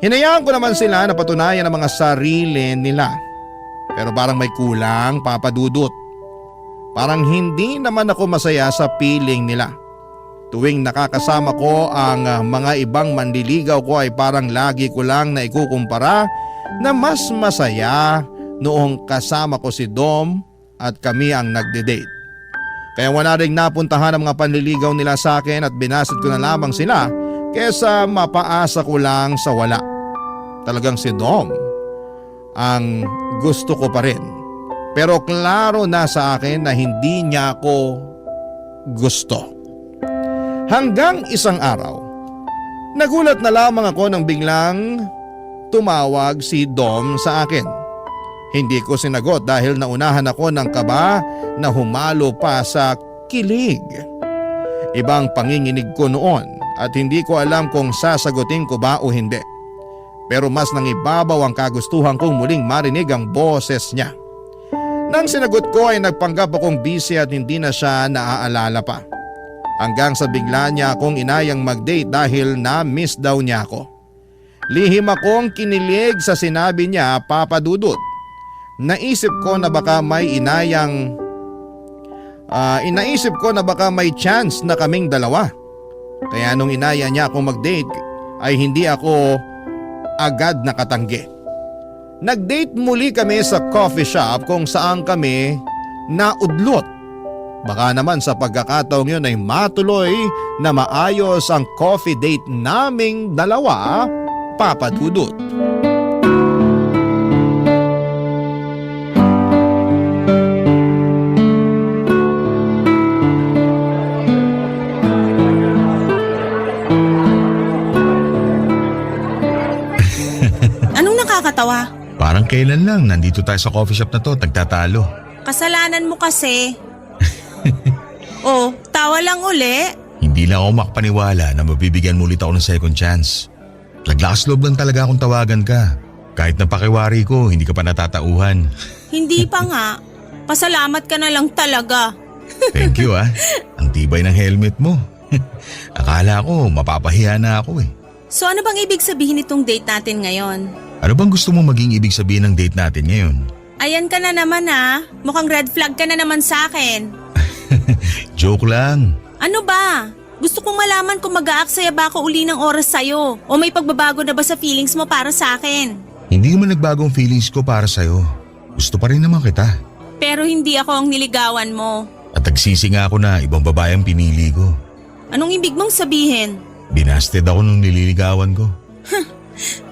Hinayaan ko naman sila na patunayan ang mga sarili nila. Pero parang may kulang, Papa Dudut. Parang hindi naman ako masaya sa piling nila. Tuwing nakakasama ko ang mga ibang manliligaw ko ay parang lagi ko lang na ikukumpara na mas masaya noong kasama ko si Dom at kami ang nagde-date. Kaya wala ring napuntahan ang mga panliligaw nila sa akin at binasad ko na lamang sila kesa mapaasa ko lang sa wala. Talagang si Dom ang gusto ko pa rin. Pero klaro na sa akin na hindi niya ako gusto. Hanggang isang araw, nagulat na lamang ako nang biglang tumawag si Dom sa akin. Hindi ko sinagot dahil naunahan ako ng kaba na humalo pa sa kilig. Ibang panginginig ko noon at hindi ko alam kung sasagutin ko ba o hindi. Pero mas nangibabaw ang kagustuhan kong muling marinig ang boses niya. Nang sinagot ko ay nagpanggap akong busy at hindi na siya naaalala pa. Hanggang sa bigla niya akong inayang mag-date dahil na-miss daw niya ako. Lihim akong kinilig sa sinabi niya, Papa Dudut. Inaisip ko na baka may chance na kaming dalawa. Kaya nung inaya niya akong mag-date ay hindi ako agad nakatanggi. Nag-date muli kami sa coffee shop kung saan kami naudlot. Baka naman sa pagkakataong yun ay matuloy na maayos ang coffee date naming dalawa, Papa Dudut. Anong nakakatawa? Parang kailan lang nandito tayo sa coffee shop na to, nagtatalo. Kasalanan mo kasi. Oh, tawa lang uli. Hindi lang ako makapaniwala na mabibigyan mo ulit ako ng second chance. Naglakas loob lang talaga akong tawagan ka. Kahit na pakiwari ko, hindi ka pa natatauhan. Hindi pa nga. Pasalamat ka na lang talaga. Thank you ah. Ang tibay ng helmet mo. Akala ko mapapahiya na ako eh. So ano bang ibig sabihin itong date natin ngayon? Ano bang gusto mo maging ibig sabihin ng date natin ngayon? Ayan ka na naman ah. Mukhang red flag ka na naman sa akin. Joke lang. Ano ba? Gusto kong malaman kung mag-aaksaya ba ako uli ng oras sa'yo o may pagbabago na ba sa feelings mo para sa akin? Hindi naman nagbagong feelings ko para sa'yo. Gusto pa rin naman kita. Pero hindi ako ang niligawan mo. At nagsisi nga ako na ibang babae ang pinili ko. Anong ibig mong sabihin? Binasted ako nung nililigawan ko.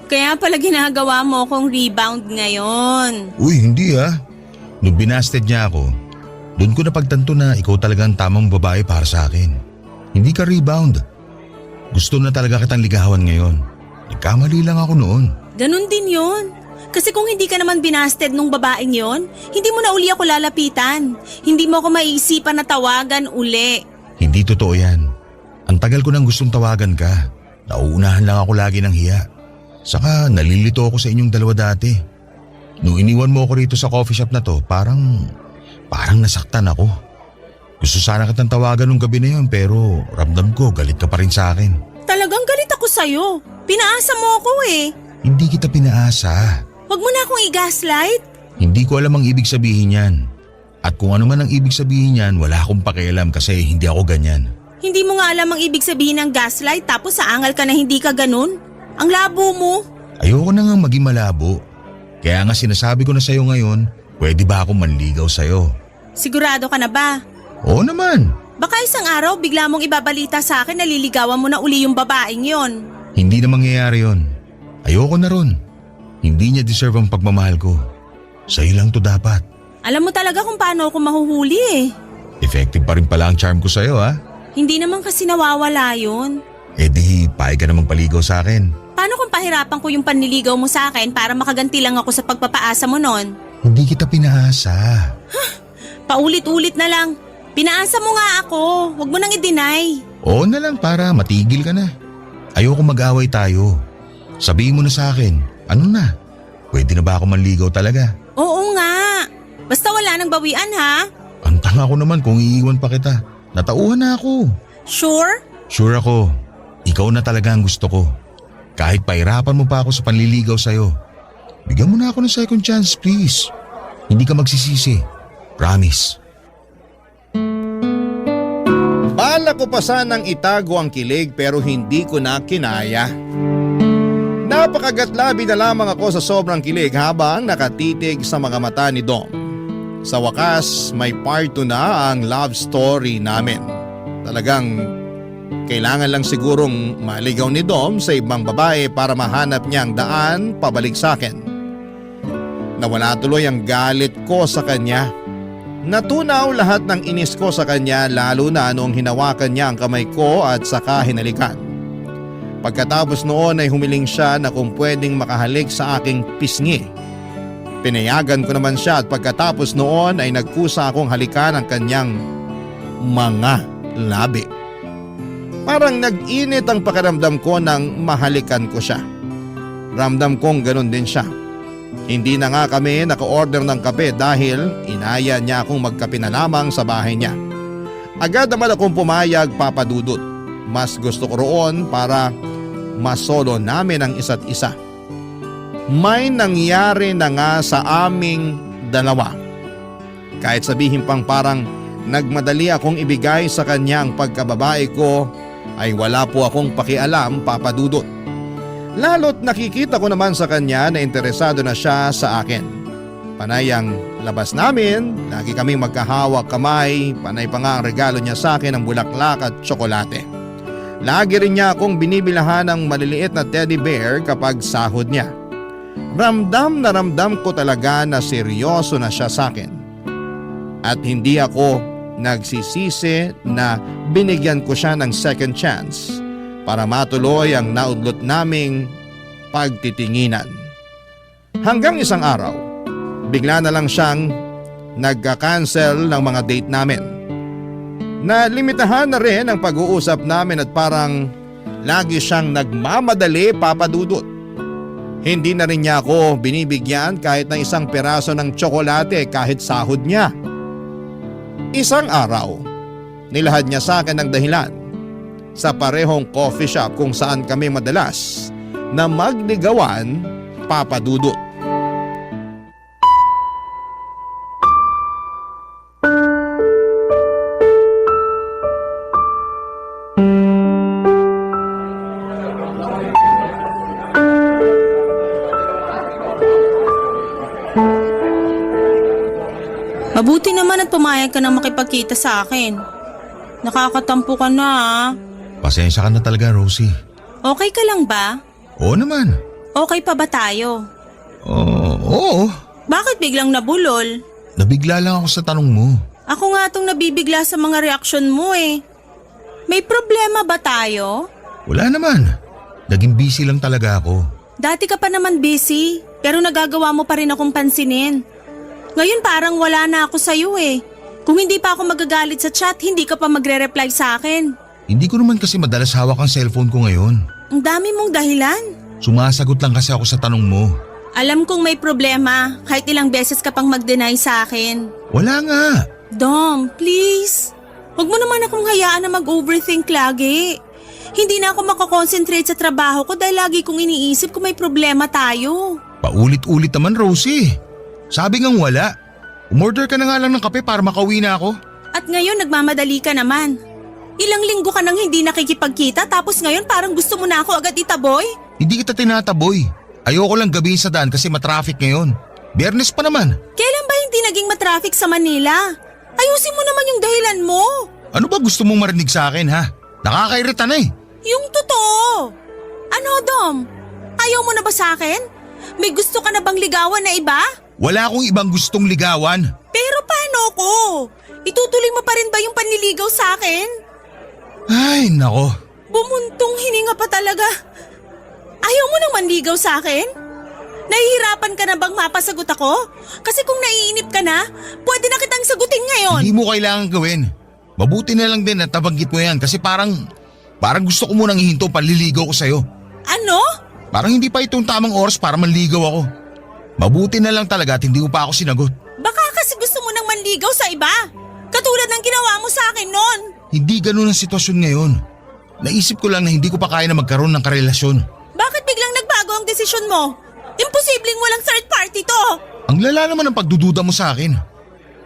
Kaya pala ginagawa mo akong rebound ngayon. Uy, hindi ah. Nung binasted niya ako, doon ko napagtanto na ikaw talaga ang tamang babae para sa akin. Hindi ka rebound. Gusto na talaga kitang ligawan ngayon. Nagkamali lang ako noon. Ganun din yun. Kasi kung hindi ka naman binasted nung babaeng yon, hindi mo na uli ako lalapitan. Hindi mo ako maiisipan na tawagan uli. Hindi totoo yan. Ang tagal ko nang gustong tawagan ka. Nauunahan lang ako lagi ng hiya. Saka nalilito ako sa inyong dalawa dati. Nung iniwan mo ako rito sa coffee shop na to, parang nasaktan ako. Gusto sana kitang tawagan nung gabi na yun pero ramdam ko galit ka pa rin sa akin. Talagang galit ako sa'yo. Pinaasa mo ako eh. Hindi kita pinaasa. Huwag mo na akong i-gaslight. Hindi ko alam ang ibig sabihin yan. At kung ano man ang ibig sabihin yan, wala akong pakialam kasi hindi ako ganyan. Hindi mo nga alam ang ibig sabihin ng gaslight tapos saangal ka na hindi ka ganun? Ang labo mo. Ayoko na nga maging malabo. Kaya nga sinasabi ko na sa'yo ngayon, pwede ba akong manligaw sa'yo? Sigurado ka na ba? Oo naman. Baka isang araw bigla mong ibabalita sa akin na liligawan mo na uli yung babaeng yon. Hindi na mangyayari yon. Ayoko na ron. Hindi niya deserve ang pagmamahal ko. Sa'yo lang to dapat. Alam mo talaga kung paano ako mahuhuli eh. Effective pa rin pala ang charm ko sa'yo ha. Hindi naman kasi nawawala yun. Eh di, pahay ka namang paligaw sa akin. Paano kung pahirapan ko yung panliligaw mo sa akin para makaganti lang ako sa pagpapaasa mo nun? Hindi kita pinaasa. Paulit-ulit na lang. Pinaasa mo nga ako. Huwag mo nang i-deny. Oo na lang para matigil ka na. Ayoko mag-away tayo. Sabihin mo na sa akin, ano na? Pwede na ba ako manligaw talaga? Oo nga. Basta wala nang bawian ha? Ang tanga ko naman kung iiwan pa kita. Natauhan na ako. Sure? Sure ako. Ikaw na talaga ang gusto ko. Kahit pahirapan mo pa ako sa panliligaw sa'yo. Bigyan mo na ako ng second chance, please. Hindi ka magsisisi. Promise. Bala ko pa sanang itago ang kilig pero hindi ko na kinaya. Napakagatlabi na lamang ako sa sobrang kilig habang nakatitig sa mga mata ni Dom. Sa wakas, may part 2 na ang love story namin. Talagang kailangan lang sigurong maligaw ni Dom sa ibang babae para mahanap niya ang daan pabalik sa akin. Nawala tuloy ang galit ko sa kanya. Natunaw lahat ng inis ko sa kanya lalo na noong hinawakan niya ang kamay ko at saka hinalikan. Pagkatapos noon ay humiling siya na kung pwedeng makahalik sa aking pisngi. Pinayagan ko naman siya at pagkatapos noon ay nagkusa akong halikan ang kanyang mga labi. Parang nag-init ang pakiramdam ko nang mahalikan ko siya. Ramdam kong ganun din siya. Hindi na nga kami naka-order ng kape dahil inaya niya akong magkape na lamang sa bahay niya. Agad naman akong pumayag, Papa Dudut. Mas gusto ko roon para masolo namin ang isa't isa. May nangyari na nga sa aming dalawa. Kahit sabihin pang parang nagmadali akong ibigay sa kanya ang pagkababae ko, ay wala po akong pakialam, Papa Dudut. Lalo't nakikita ko naman sa kanya na interesado na siya sa akin. Panay ang labas namin, lagi kaming magkahawak kamay, panay pa nga ang regalo niya sa akin ng bulaklak at tsokolate. Lagi rin niya akong binibilahan ng maliliit na teddy bear kapag sahod niya. Ramdam na ramdam ko talaga na seryoso na siya sa akin. At hindi ako nagsisisi na binigyan ko siya ng second chance para matuloy ang naudlot naming pagtitinginan. Hanggang isang araw, bigla na lang siyang nagka-cancel ng mga date namin. Nalimitahan na rin ang pag-uusap namin at parang lagi siyang nagmamadali, Papa Dudut. Hindi na rin niya ako binibigyan kahit ng isang peraso ng tsokolate kahit sahod niya. Isang araw, nilahad niya sa akin ang dahilan sa parehong coffee shop kung saan kami madalas na magligawan, Papa Dudut. Mabuti naman at pumayag ka nang makipagkita sa akin. Nakakatampo ka na ah. Pasensya ka na talaga, Rosie. Okay ka lang ba? Oo naman. Okay pa ba tayo? Oo. Bakit biglang nabulol? Nabigla lang ako sa tanong mo. Ako nga tong nabibigla sa mga reaksyon mo eh. May problema ba tayo? Wala naman. Naging busy lang talaga ako. Dati ka pa naman busy, pero nagagawa mo pa rin akong pansinin. Ngayon parang wala na ako sa'yo eh. Kung hindi pa ako magagalit sa chat, hindi ka pa magre-reply sa akin. Hindi ko naman kasi madalas hawak ang cellphone ko ngayon. Ang dami mong dahilan. Sumasagot lang kasi ako sa tanong mo. Alam kong may problema, kahit ilang beses ka pang mag-deny sa akin. Wala nga. Dom, please. Huwag mo naman akong hayaan na mag-overthink lagi. Hindi na ako makakonsentrate sa trabaho ko dahil lagi kong iniisip kung may problema tayo. Paulit-ulit naman, Rosie. Sabi ngang wala. Umorder ka na nga lang ng kape para makauwi na ako. At ngayon nagmamadali ka naman. Ilang linggo ka nang hindi nakikipagkita tapos ngayon parang gusto mo na ako agad itaboy? Hindi kita tinataboy. Ayoko lang gabihin sa daan kasi matraffic ngayon. Biyernes pa naman. Kailan ba hindi naging matraffic sa Manila? Ayusin mo naman yung dahilan mo. Ano ba gusto mong marinig sa akin ha? Nakakairita na eh. Yung totoo. Ano Dom? Ayaw mo na ba sa akin? May gusto ka na bang ligawan na iba? Wala akong ibang gustong ligawan. Pero paano ko? Itutuloy mo pa rin ba yung panliligaw sa akin? Ay, nako. Bumuntong hininga pa talaga. Ayaw mo nang manligaw sa akin? Nahihirapan ka na bang mapasagot ako? Kasi kung naiinip ka na, pwede na kitang sagutin ngayon. Hindi mo kailangan gawin. Mabuti na lang din at nabanggit mo yan kasi parang gusto ko munang ihinto panliligaw ko sa'yo. Ano? Parang hindi pa itong tamang oras para manligaw ako. Mabuti na lang talaga at hindi mo pa ako sinagot. Baka kasi gusto mo nang manligaw sa iba. Katulad ng ginawa mo sa akin noon. Hindi ganun ang sitwasyon ngayon. Naisip ko lang na hindi ko pa kaya na magkaroon ng karelasyon. Bakit biglang nagbago ang desisyon mo? Imposibleng walang third party to. Ang lala naman ang pagdududa mo sa akin.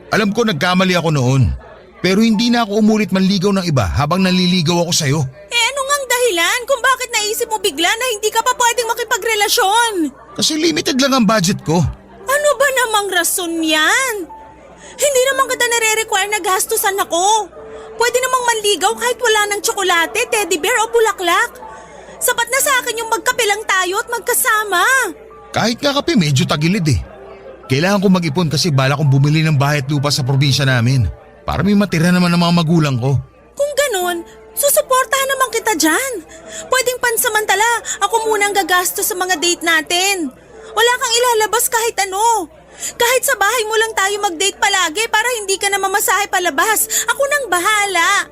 Alam ko nagkamali ako noon. Pero hindi na ako umulit manligaw ng iba habang naliligaw ako sa'yo. Ano ngang dahilan kung bakit naisip mo bigla na hindi ka pa pwedeng makipagrelasyon? Kasi limited lang ang budget ko. Ano ba namang rason yan? Hindi naman kita nare-require na gastusan ako. Pwede namang manligaw kahit wala ng tsokolate, teddy bear o bulaklak. Sapat na sa akin yung magkape lang tayo at magkasama. Kahit nga kape medyo tagilid eh. Kailangan ko mag-ipon kasi bala kong bumili ng bahay at lupa sa probinsya namin. Para may matira naman ng mga magulang ko. Kung ganon, susuportahan naman kita dyan. Pwedeng pansamantala, ako muna ang gagastos sa mga date natin. Wala kang ilalabas kahit ano. Kahit sa bahay mo lang tayo mag-date palagi para hindi ka na mamasahe palabas. Ako nang bahala.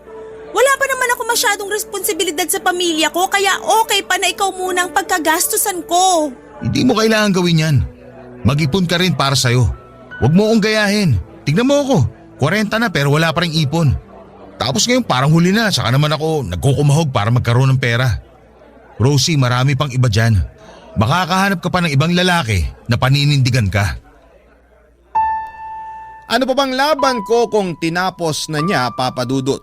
Wala pa naman ako masyadong responsibilidad sa pamilya ko kaya okay pa na ikaw muna ang pagkagastusan ko. Hindi mo kailangan gawin yan. Mag-ipon ka rin para sa'yo. Huwag mo akong gayahin. Tignan mo ako. 40 na pero wala pa rin ipon. Tapos ngayon parang huli na saka naman ako nagkukumahog para magkaroon ng pera. Rosie, marami pang iba dyan. Makakahanap ka pa ng ibang lalaki na paninindigan ka. Ano pa bang laban ko kung tinapos na niya, Papa Dudut?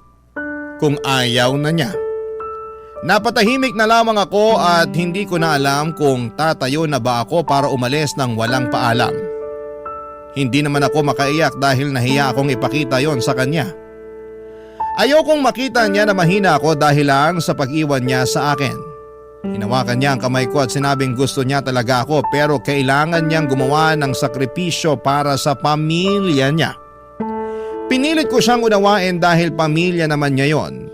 Kung ayaw na niya? Napatahimik na lamang ako at hindi ko na alam kung tatayo na ba ako para umalis ng walang paalam. Hindi naman ako makaiyak dahil nahiya akong ipakita yon sa kanya. Ayokong makita niya na mahina ako dahil lang sa pag-iwan niya sa akin. Hinawakan niya ang kamay ko at sinabing gusto niya talaga ako pero kailangan niyang gumawa ng sakripisyo para sa pamilya niya. Pinilit ko siyang unawain dahil pamilya naman niya yon.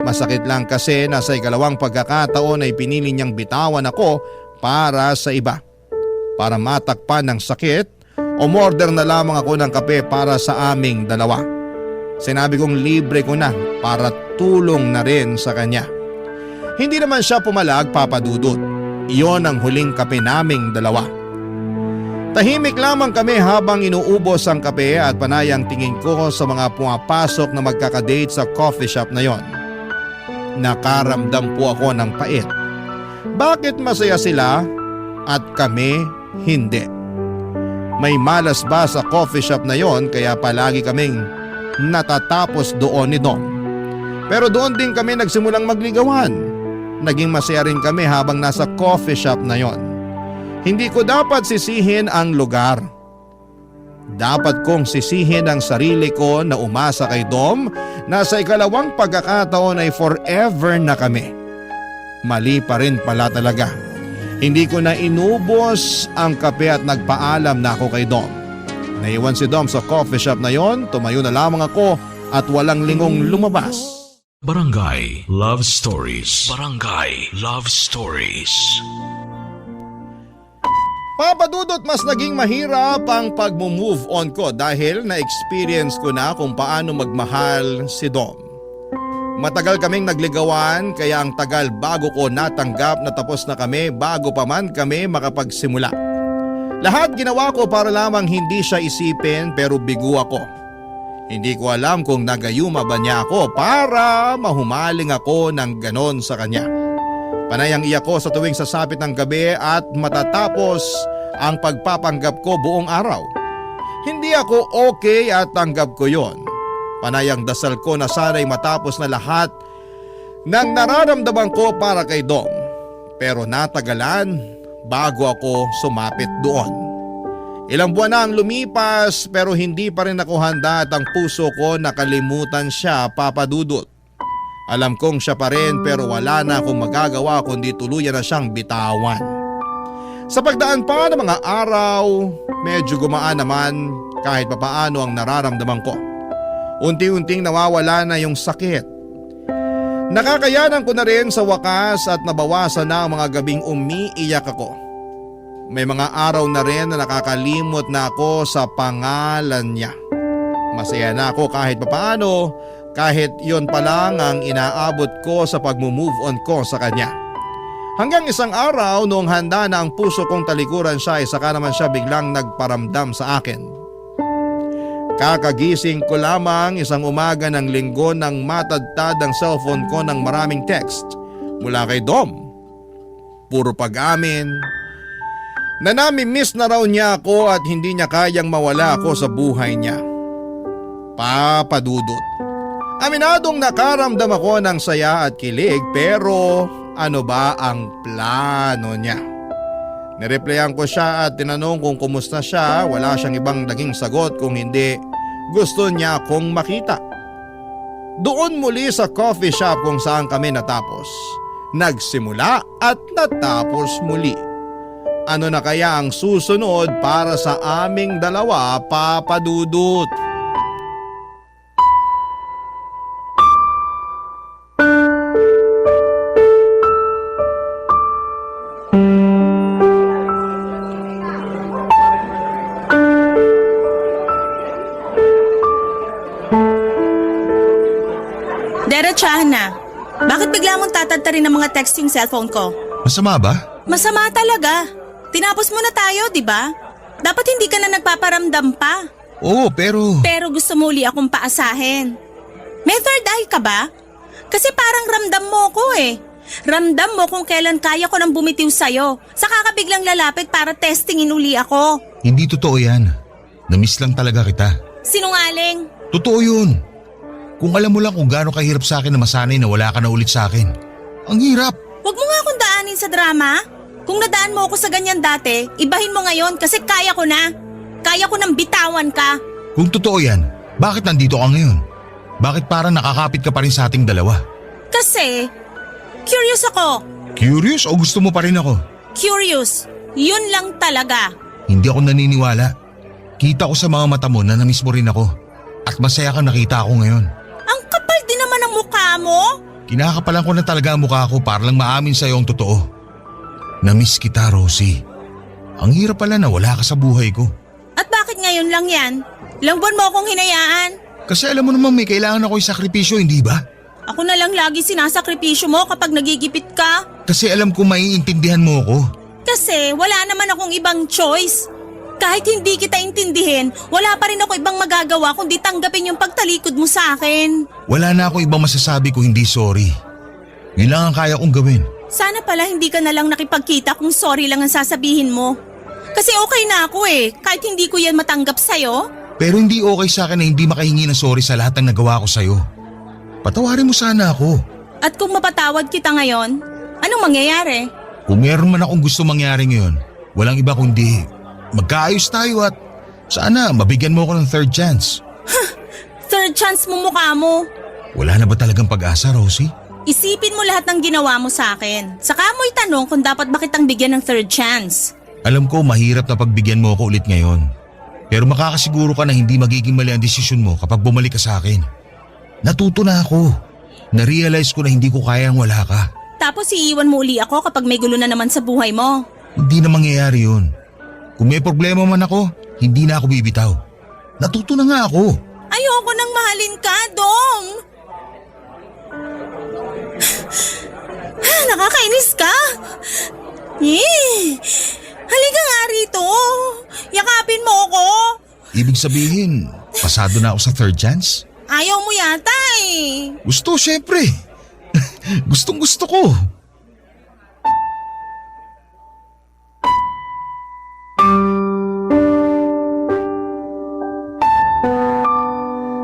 Masakit lang kasi na sa ikalawang pagkakataon ay pinili niyang bitawan ako para sa iba. Para matakpan ng sakit, umorder na lamang ako ng kape para sa aming dalawa. Sinabi kong libre ko na para tulong na rin sa kanya. Hindi naman siya pumalag, Papa Dudut. Iyon ang huling kape naming dalawa. Tahimik lamang kami habang inuubos ang kape at panayang tingin ko sa mga pumapasok na magkakadate sa coffee shop na yon. Nakaramdam po ako ng pait. Bakit masaya sila at kami hindi? May malas ba sa coffee shop na yon kaya palagi kaming natatapos doon ni Dom. Pero doon din kami nagsimulang magligawan. Naging masaya rin kami habang nasa coffee shop na yon. Hindi ko dapat sisihin ang lugar. Dapat kong sisihin ang sarili ko na umasa kay Dom na sa ikalawang pagkakataon ay forever na kami. Mali pa rin pala talaga. Hindi ko na inubos ang kape at nagpaalam na ako kay Dom. Naiwan si Dom sa coffee shop na yon, tumayo na lamang ako at walang lingong lumabas. Barangay Love Stories. Barangay Love Stories. Papa Dudut, mas naging mahirap ang pag-move on ko dahil na-experience ko na kung paano magmahal si Dom. Matagal kaming nagligawan kaya ang tagal bago ko natanggap na tapos na kami bago pa man kami makapagsimula. Lahat ginawa ko para lamang hindi siya isipin pero bigo ako. Hindi ko alam kung nagayuma ba niya ako para mahumaling ako ng ganon sa kanya. Panayang iyak ko sa tuwing sasapit ng gabi at matatapos ang pagpapanggap ko buong araw. Hindi ako okay at tanggap ko yon. Panayang dasal ko na sana'y matapos na lahat ng nararamdaman ko para kay Dom. Pero natagalan bago ako sumapit doon. Ilang buwan na ang lumipas pero hindi pa rin ako handa at ang puso ko nakalimutan siya, Papa Dudut. Alam kong siya pa rin pero wala na akong magagawa kundi tuluyan na siyang bitawan. Sa pagdaan pa ng mga araw, medyo gumaan naman kahit papaano ang nararamdaman ko. Unti-unting nawawala na yung sakit. Nakakayanan ko na rin sa wakas at nabawasan na ang mga gabing umiiyak ako. May mga araw na rin na nakakalimot na ako sa pangalan niya. Masaya na ako kahit papaano, kahit yon pa lang ang inaabot ko sa pag-move on ko sa kanya. Hanggang isang araw noong handa na ang puso kong talikuran siya ay saka naman siya biglang nagparamdam sa akin. Kakagising ko lamang isang umaga ng linggo nang matadtad ang cellphone ko ng maraming text mula kay Dom. Puro pag-amin na nami-miss na raw niya ako at hindi niya kayang mawala ako sa buhay niya. Papadudot. Aminadong nakaramdam ako ng saya at kilig pero ano ba ang plano niya? Nireplyan ko siya at tinanong kung kumusta siya. Wala siyang ibang naging sagot kung hindi gusto niya akong makita. Doon muli sa coffee shop kung saan kami natapos. Nagsimula at natapos muli. Ano na kaya ang susunod para sa aming dalawa, Papa Dudut? Diretsahan na. Bakit bigla mong tatadtarin ng mga text yung cellphone ko? Masama ba? Masama talaga. Tinapos mo na tayo, di ba? Dapat hindi ka na nagpaparamdam pa. Oo, pero… Pero gusto mo uli akong paasahin. May third eye ka ba? Kasi parang ramdam mo ko eh. Ramdam mo kung kailan kaya ko nang bumitiw sa'yo. Saka ka biglang lalapit para testingin uli ako. Hindi totoo yan. Namiss lang talaga kita. Sinungaling. Totoo yun. Kung alam mo lang kung gaano kahirap sa akin na masanay na wala ka na ulit sa akin. Ang hirap. Huwag mo nga akong daanin sa drama. Kung nadaan mo ako sa ganyan dati, ibahin mo ngayon kasi kaya ko na. Kaya ko nang bitawan ka. Kung totoo yan, bakit nandito ka ngayon? Bakit parang nakakapit ka pa rin sa ating dalawa? Kasi, curious ako. Curious o gusto mo pa rin ako? Curious. Yun lang talaga. Hindi ako naniniwala. Kita ko sa mga mata mo na namiss mo rin ako. At masaya kang nakita ako ngayon. Ang kapal din naman ang mukha mo. Kinakapalan ko na talaga ang mukha ko para lang maamin sa'yo ang totoo. Namiss kita, Rosie. Ang hirap pala na wala ka sa buhay ko. At bakit ngayon lang yan? Ilang buwan mo akong hinayaan? Kasi alam mo naman may kailangan ako isakripisyo, hindi ba? Ako na lang lagi sinasakripisyo mo kapag nagigipit ka. Kasi alam ko maiintindihan mo ako. Kasi wala naman akong ibang choice. Kahit hindi kita intindihin, wala pa rin ako ibang magagawa kundi tanggapin yung pagtalikod mo sa akin. Wala na ako ibang masasabi kung hindi sorry. Yun lang ang kaya kong gawin. Sana pala hindi ka na lang nakipagkita kung sorry lang ang sasabihin mo. Kasi okay na ako eh, kahit hindi ko yan matanggap sa'yo. Pero hindi okay sa akin na hindi makahingi ng sorry sa lahat ng nagawa ko sa'yo. Patawarin mo sana ako. At kung mapatawad kita ngayon, anong mangyayari? Kung meron man akong gusto mangyari ngayon, walang iba kundi magkaayos tayo at sana mabigyan mo ako ng third chance. Third chance mo mukha mo. Wala na ba talagang pag-asa, Rosie? Isipin mo lahat ng ginawa mo sa akin. Saka mo itanong kung dapat ba kitang bigyan ng third chance. Alam ko mahirap na pagbigyan mo ako ulit ngayon. Pero makakasiguro ka na hindi magiging mali ang desisyon mo kapag bumalik ka sa akin. Natuto na ako. Na-realize ko na hindi ko kayang wala ka. Tapos iiwan mo uli ako kapag may gulo na naman sa buhay mo. Hindi na mangyayari yun. Kung may problema man ako, hindi na ako bibitaw. Natuto na nga ako. Ayoko nang mahalin ka, Dong. Nakakainis ka. Halika nga rito. Yakapin mo ako. Ibig sabihin, pasado na ako sa third chance? Ayaw mo yata eh. Gusto, syempre. Gustong gusto ko.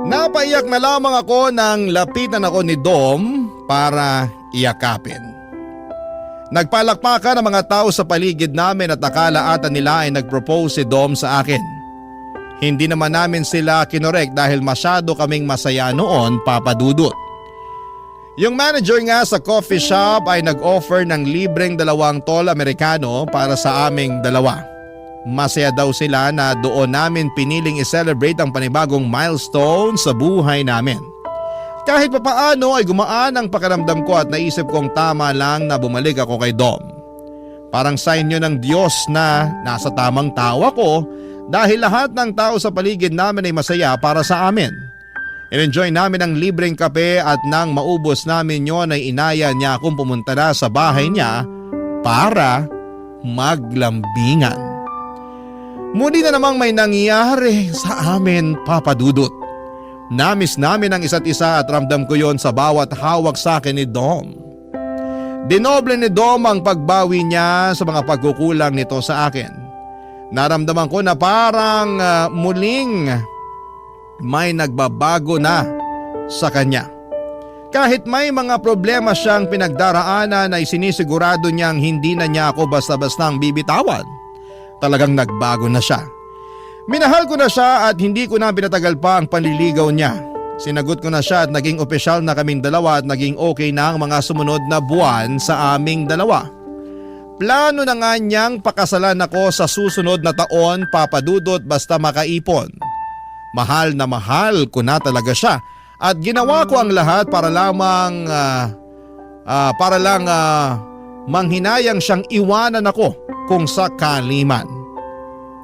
Napaiyak na lamang ako nang lapitan ako ni Dom para iyakapin. Nagpalakpakan ang mga tao sa paligid namin at akala ata nila ay nagpropose si Dom sa akin. Hindi naman namin sila kinorek dahil masyado kaming masaya noon, Papa Dudut. Yung manager nga sa coffee shop ay nag-offer ng libreng 2 tol Amerikano para sa aming dalawa. Masaya daw sila na doon namin piniling i-celebrate ang panibagong milestone sa buhay namin. Kahit papaano ay gumaan ang pakiramdam ko at naisip kong tama lang na bumalik ako kay Dom. Parang sign yun ng Diyos na nasa tamang tao ako dahil lahat ng tao sa paligid namin ay masaya para sa amin. In-enjoy namin ang libreng kape at nang maubos namin yon ay inaya niya akong pumunta na sa bahay niya para maglambingan. Muli na namang may nangyari sa amin, Papa Dudut. Namiss namin ang isa't isa at ramdam ko yon sa bawat hawak sa akin ni Dom. Dinoble ni Dom ang pagbawi niya sa mga pagkukulang nito sa akin. Naramdaman ko na parang muling may nagbabago na sa kanya. Kahit may mga problema siyang pinagdaraanan ay sinisigurado niyang hindi na niya ako basta-bastang bibitawan. Talagang nagbago na siya. Minahal ko na siya at hindi ko na pinatagal pa ang panliligaw niya. Sinagot ko na siya at naging opisyal na kaming dalawa at naging okay na ang mga sumunod na buwan sa aming dalawa. Plano na nga niyang pakasalan ako sa susunod na taon, Papa Dudut, basta makaipon. Mahal na mahal ko na talaga siya at ginawa ko ang lahat para lamang manghinayang siyang iwanan ako kung sakali man.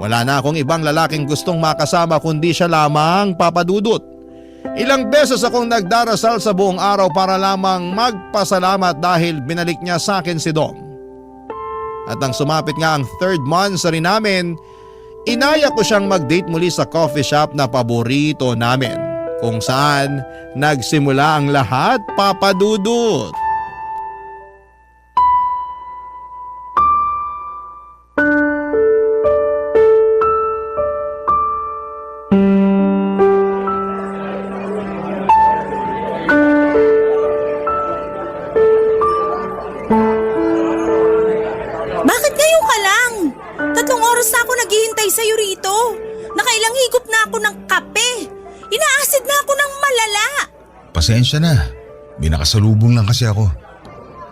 Wala na akong ibang lalaking gustong makasama kundi siya lamang, Papa Dudut. Ilang beses akong nagdarasal sa buong araw para lamang magpasalamat dahil binalik niya sa akin si Dom. At nang sumapit nga ang 3rd month rin namin, inaya ko siyang mag-date muli sa coffee shop na paborito namin, kung saan nagsimula ang lahat, Papa Dudut. Bakit ngayon ka lang? 3 oras na ako naghihintay sa'yo rito. Nakailang higop na ako ng kape. Inaasid na ako ng malala. Pasensya na. Binakasalubong lang kasi ako.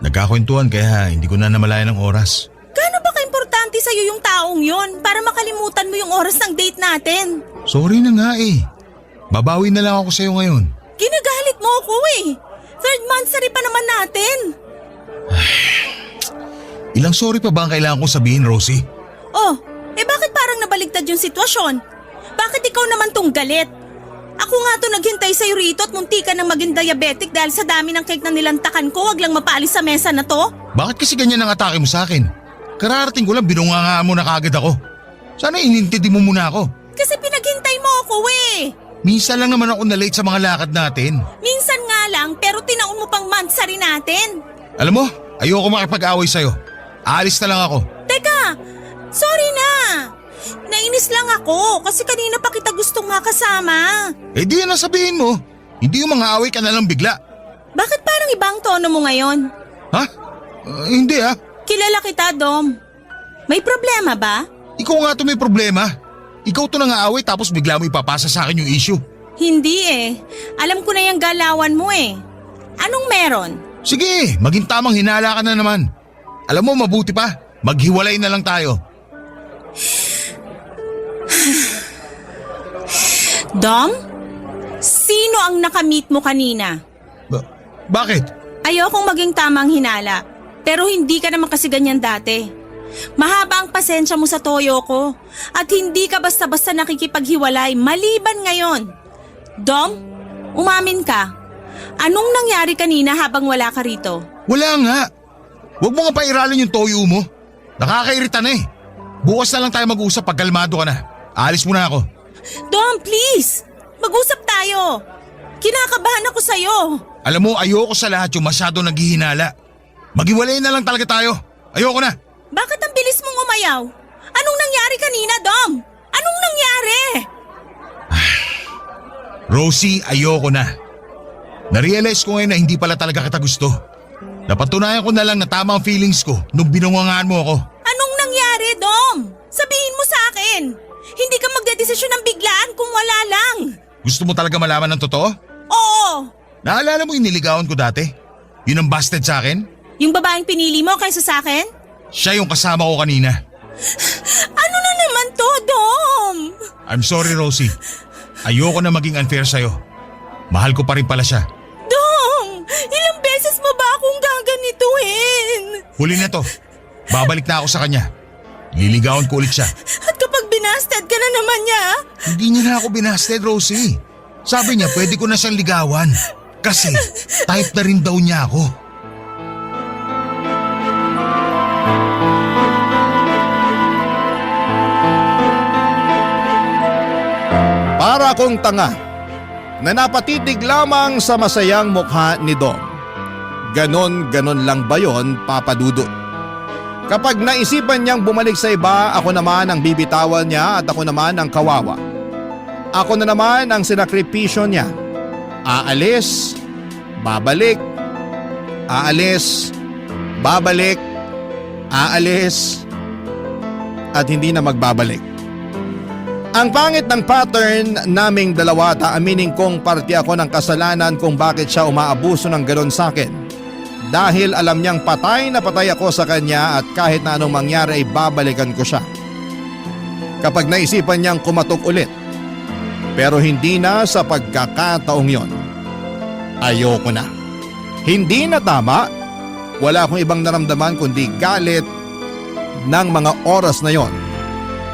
Nagkakwentuhan kaya hindi ko na namalayan ng oras. Gaano ba ka-importante sa'yo yung taong yon para makalimutan mo yung oras ng date natin? Sorry na nga eh. Babawi na lang ako sa'yo ngayon. Ginagalit mo ako eh. 3rd monthsary pa naman natin. Ilang sorry pa ba ang kailangan kong sabihin, Rosie? Oh, bakit parang nabaligtad yung sitwasyon? Bakit ikaw naman tong galit? Ako nga to naghintay sa'yo rito at munti ka nang maging diabetic dahil sa dami ng cake na nilantakan ko, wag lang mapaalis sa mesa na to. Bakit kasi ganyan ang atake mo sa akin? Kararating ko lang, binungangaan mo na kagad ako. Sana inintindi mo muna ako. Kasi pinaghintay mo ako eh. Minsan lang naman ako na-late sa mga lakad natin. Minsan nga lang pero tinaon mo pang monthsary natin. Alam mo, ayoko makipag-away sa'yo. Aalis na lang ako. Teka, sorry na. Nainis lang ako kasi kanina pa kita gustong makasama. Eh di yan ang sabihin mo. Hindi yung mga away ka na lang bigla. Bakit parang ibang tono mo ngayon? Ha? Hindi ah. Kilala kita, Dom. May problema ba? Ikaw nga to may problema. Ikaw to nang-aaway tapos bigla mo ipapasa sa akin yung issue. Hindi eh. Alam ko na yung galawan mo eh. Anong meron? Sige, maging tamang hinala ka na naman. Alam mo, mabuti pa. Maghiwalay na lang tayo. Dom? Sino ang nakamit mo kanina? Bakit? Ayokong maging tamang hinala. Pero hindi ka naman kasi ganyan dati. Mahaba ang pasensya mo sa toyo ko. At hindi ka basta-basta nakikipaghiwalay maliban ngayon. Dom, umamin ka. Anong nangyari kanina habang wala ka rito? Wala nga. Huwag mo nga pairalin yung toyo mo. Nakakairita na eh. Bukas na lang tayo mag-usap pag kalmado ka na. Alis muna ako. Dom, please! Mag-usap tayo! Kinakabahan ako sa'yo! Alam mo, ayoko sa lahat yung masyado naghihinala. Maghiwalay na lang talaga tayo. Ayoko na. Bakit ang bilis mong umayaw? Anong nangyari kanina, Dom? Anong nangyari? Rosie, ayoko na. Narealize ko ngayon na hindi pala talaga kita gusto. Napatunayan ko na lang na tama ang feelings ko nung binungangaan mo ako. Anong nangyari, Dom? Sabihin mo sa akin. Hindi ka magdedesisyon ng biglaan kung wala lang. Gusto mo talaga malaman ng totoo? Oo. Naalala mo yung niligawan ko dati? Yun ang busted sa akin? Yung babaeng pinili mo kaysa sa akin? Siya yung kasama ko kanina. Ano na naman to, Dom? I'm sorry, Rosie. Ayoko na maging unfair sa'yo. Mahal ko pa rin pala siya. Dom, ilang beses mo ba akong gaganituhin? Huli na to. Babalik na ako sa kanya. Liligawan ko ulit siya. At kapag binasted ka na naman niya? Hindi niya na ako binasted, Rosie. Sabi niya pwede ko na siyang ligawan. Kasi type na rin daw niya ako. Para akong tanga na napatitig lamang sa masayang mukha ni Dom. Ganon lang ba yon, Papa Dudut? Kapag naisipan niyang bumalik sa iba, ako naman ang bibitawan niya at ako naman ang kawawa. Ako na naman ang sinakripisyo niya. Aalis, babalik, aalis, babalik, aalis, at hindi na magbabalik. Ang pangit ng pattern naming dalawa, aminin kong parte ako ng kasalanan kung bakit siya umaabuso ng ganon sa akin. Dahil alam niyang patay na patay ako sa kanya at kahit na anong mangyari ay babalikan ko siya. Kapag naisipan niyang kumatok ulit, pero hindi na sa pagkakataong yon. Ayoko na. Hindi na tama. Wala akong ibang naramdaman kundi galit ng mga oras na yon.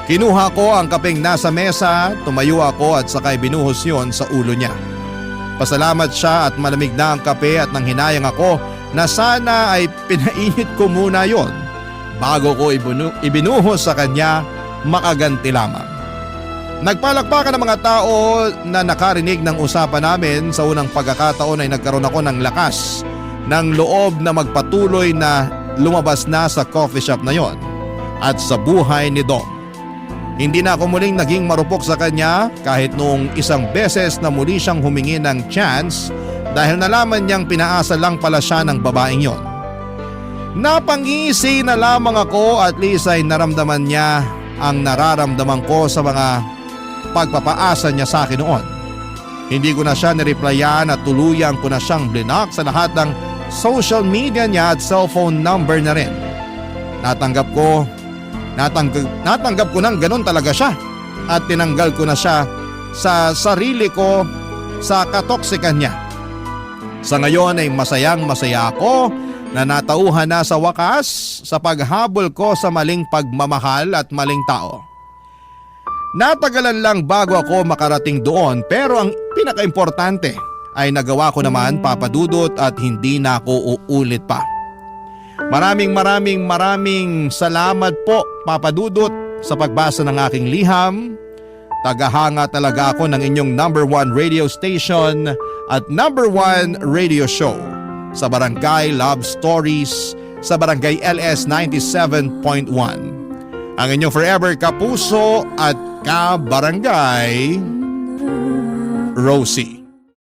Kinuha ko ang kapeng nasa mesa, tumayo ako at sakay binuhos yon sa ulo niya. Pasalamat siya at malamig na ang kape at nang hinayang ako na sana ay pinainit ko muna yon bago ko ibinuhos sa kanya, makaganti lamang. Nagpalakpakan ng mga tao na nakarinig ng usapan namin. Sa unang pagkakataon ay nagkaroon ako ng lakas ng loob na magpatuloy na lumabas na sa coffee shop na yon at sa buhay ni Dom. Hindi na ako muling naging marupok sa kanya kahit noong isang beses na muli siyang humingi ng chance dahil nalaman niyang pinaasa lang pala siya ng babaeng yon. Napangisi na lamang ako at least ay naramdaman niya ang nararamdaman ko sa mga pagpapaasa niya sa akin noon. Hindi ko na siya nireplyan at tuluyan ko na siyang blinak sa lahat ng social media niya at cellphone number na rin. Natanggap ko ng ganun talaga siya at tinanggal ko na siya sa sarili ko sa katoksikan niya. Sa ngayon ay masayang-masaya ako na natauhan na sa wakas sa paghabol ko sa maling pagmamahal at maling tao. Natagalan lang bago ako makarating doon pero ang pinaka-importante ay nagawa ko naman, Papa Dudut, at hindi na ako uulit pa. Maraming salamat po, Papa Dudut, sa pagbasa ng aking liham. Tagahanga talaga ako ng inyong #1 radio station at #1 radio show sa Barangay Love Stories sa Barangay LS 97.1. Ang inyong forever kapuso at kabarangay, Rosie.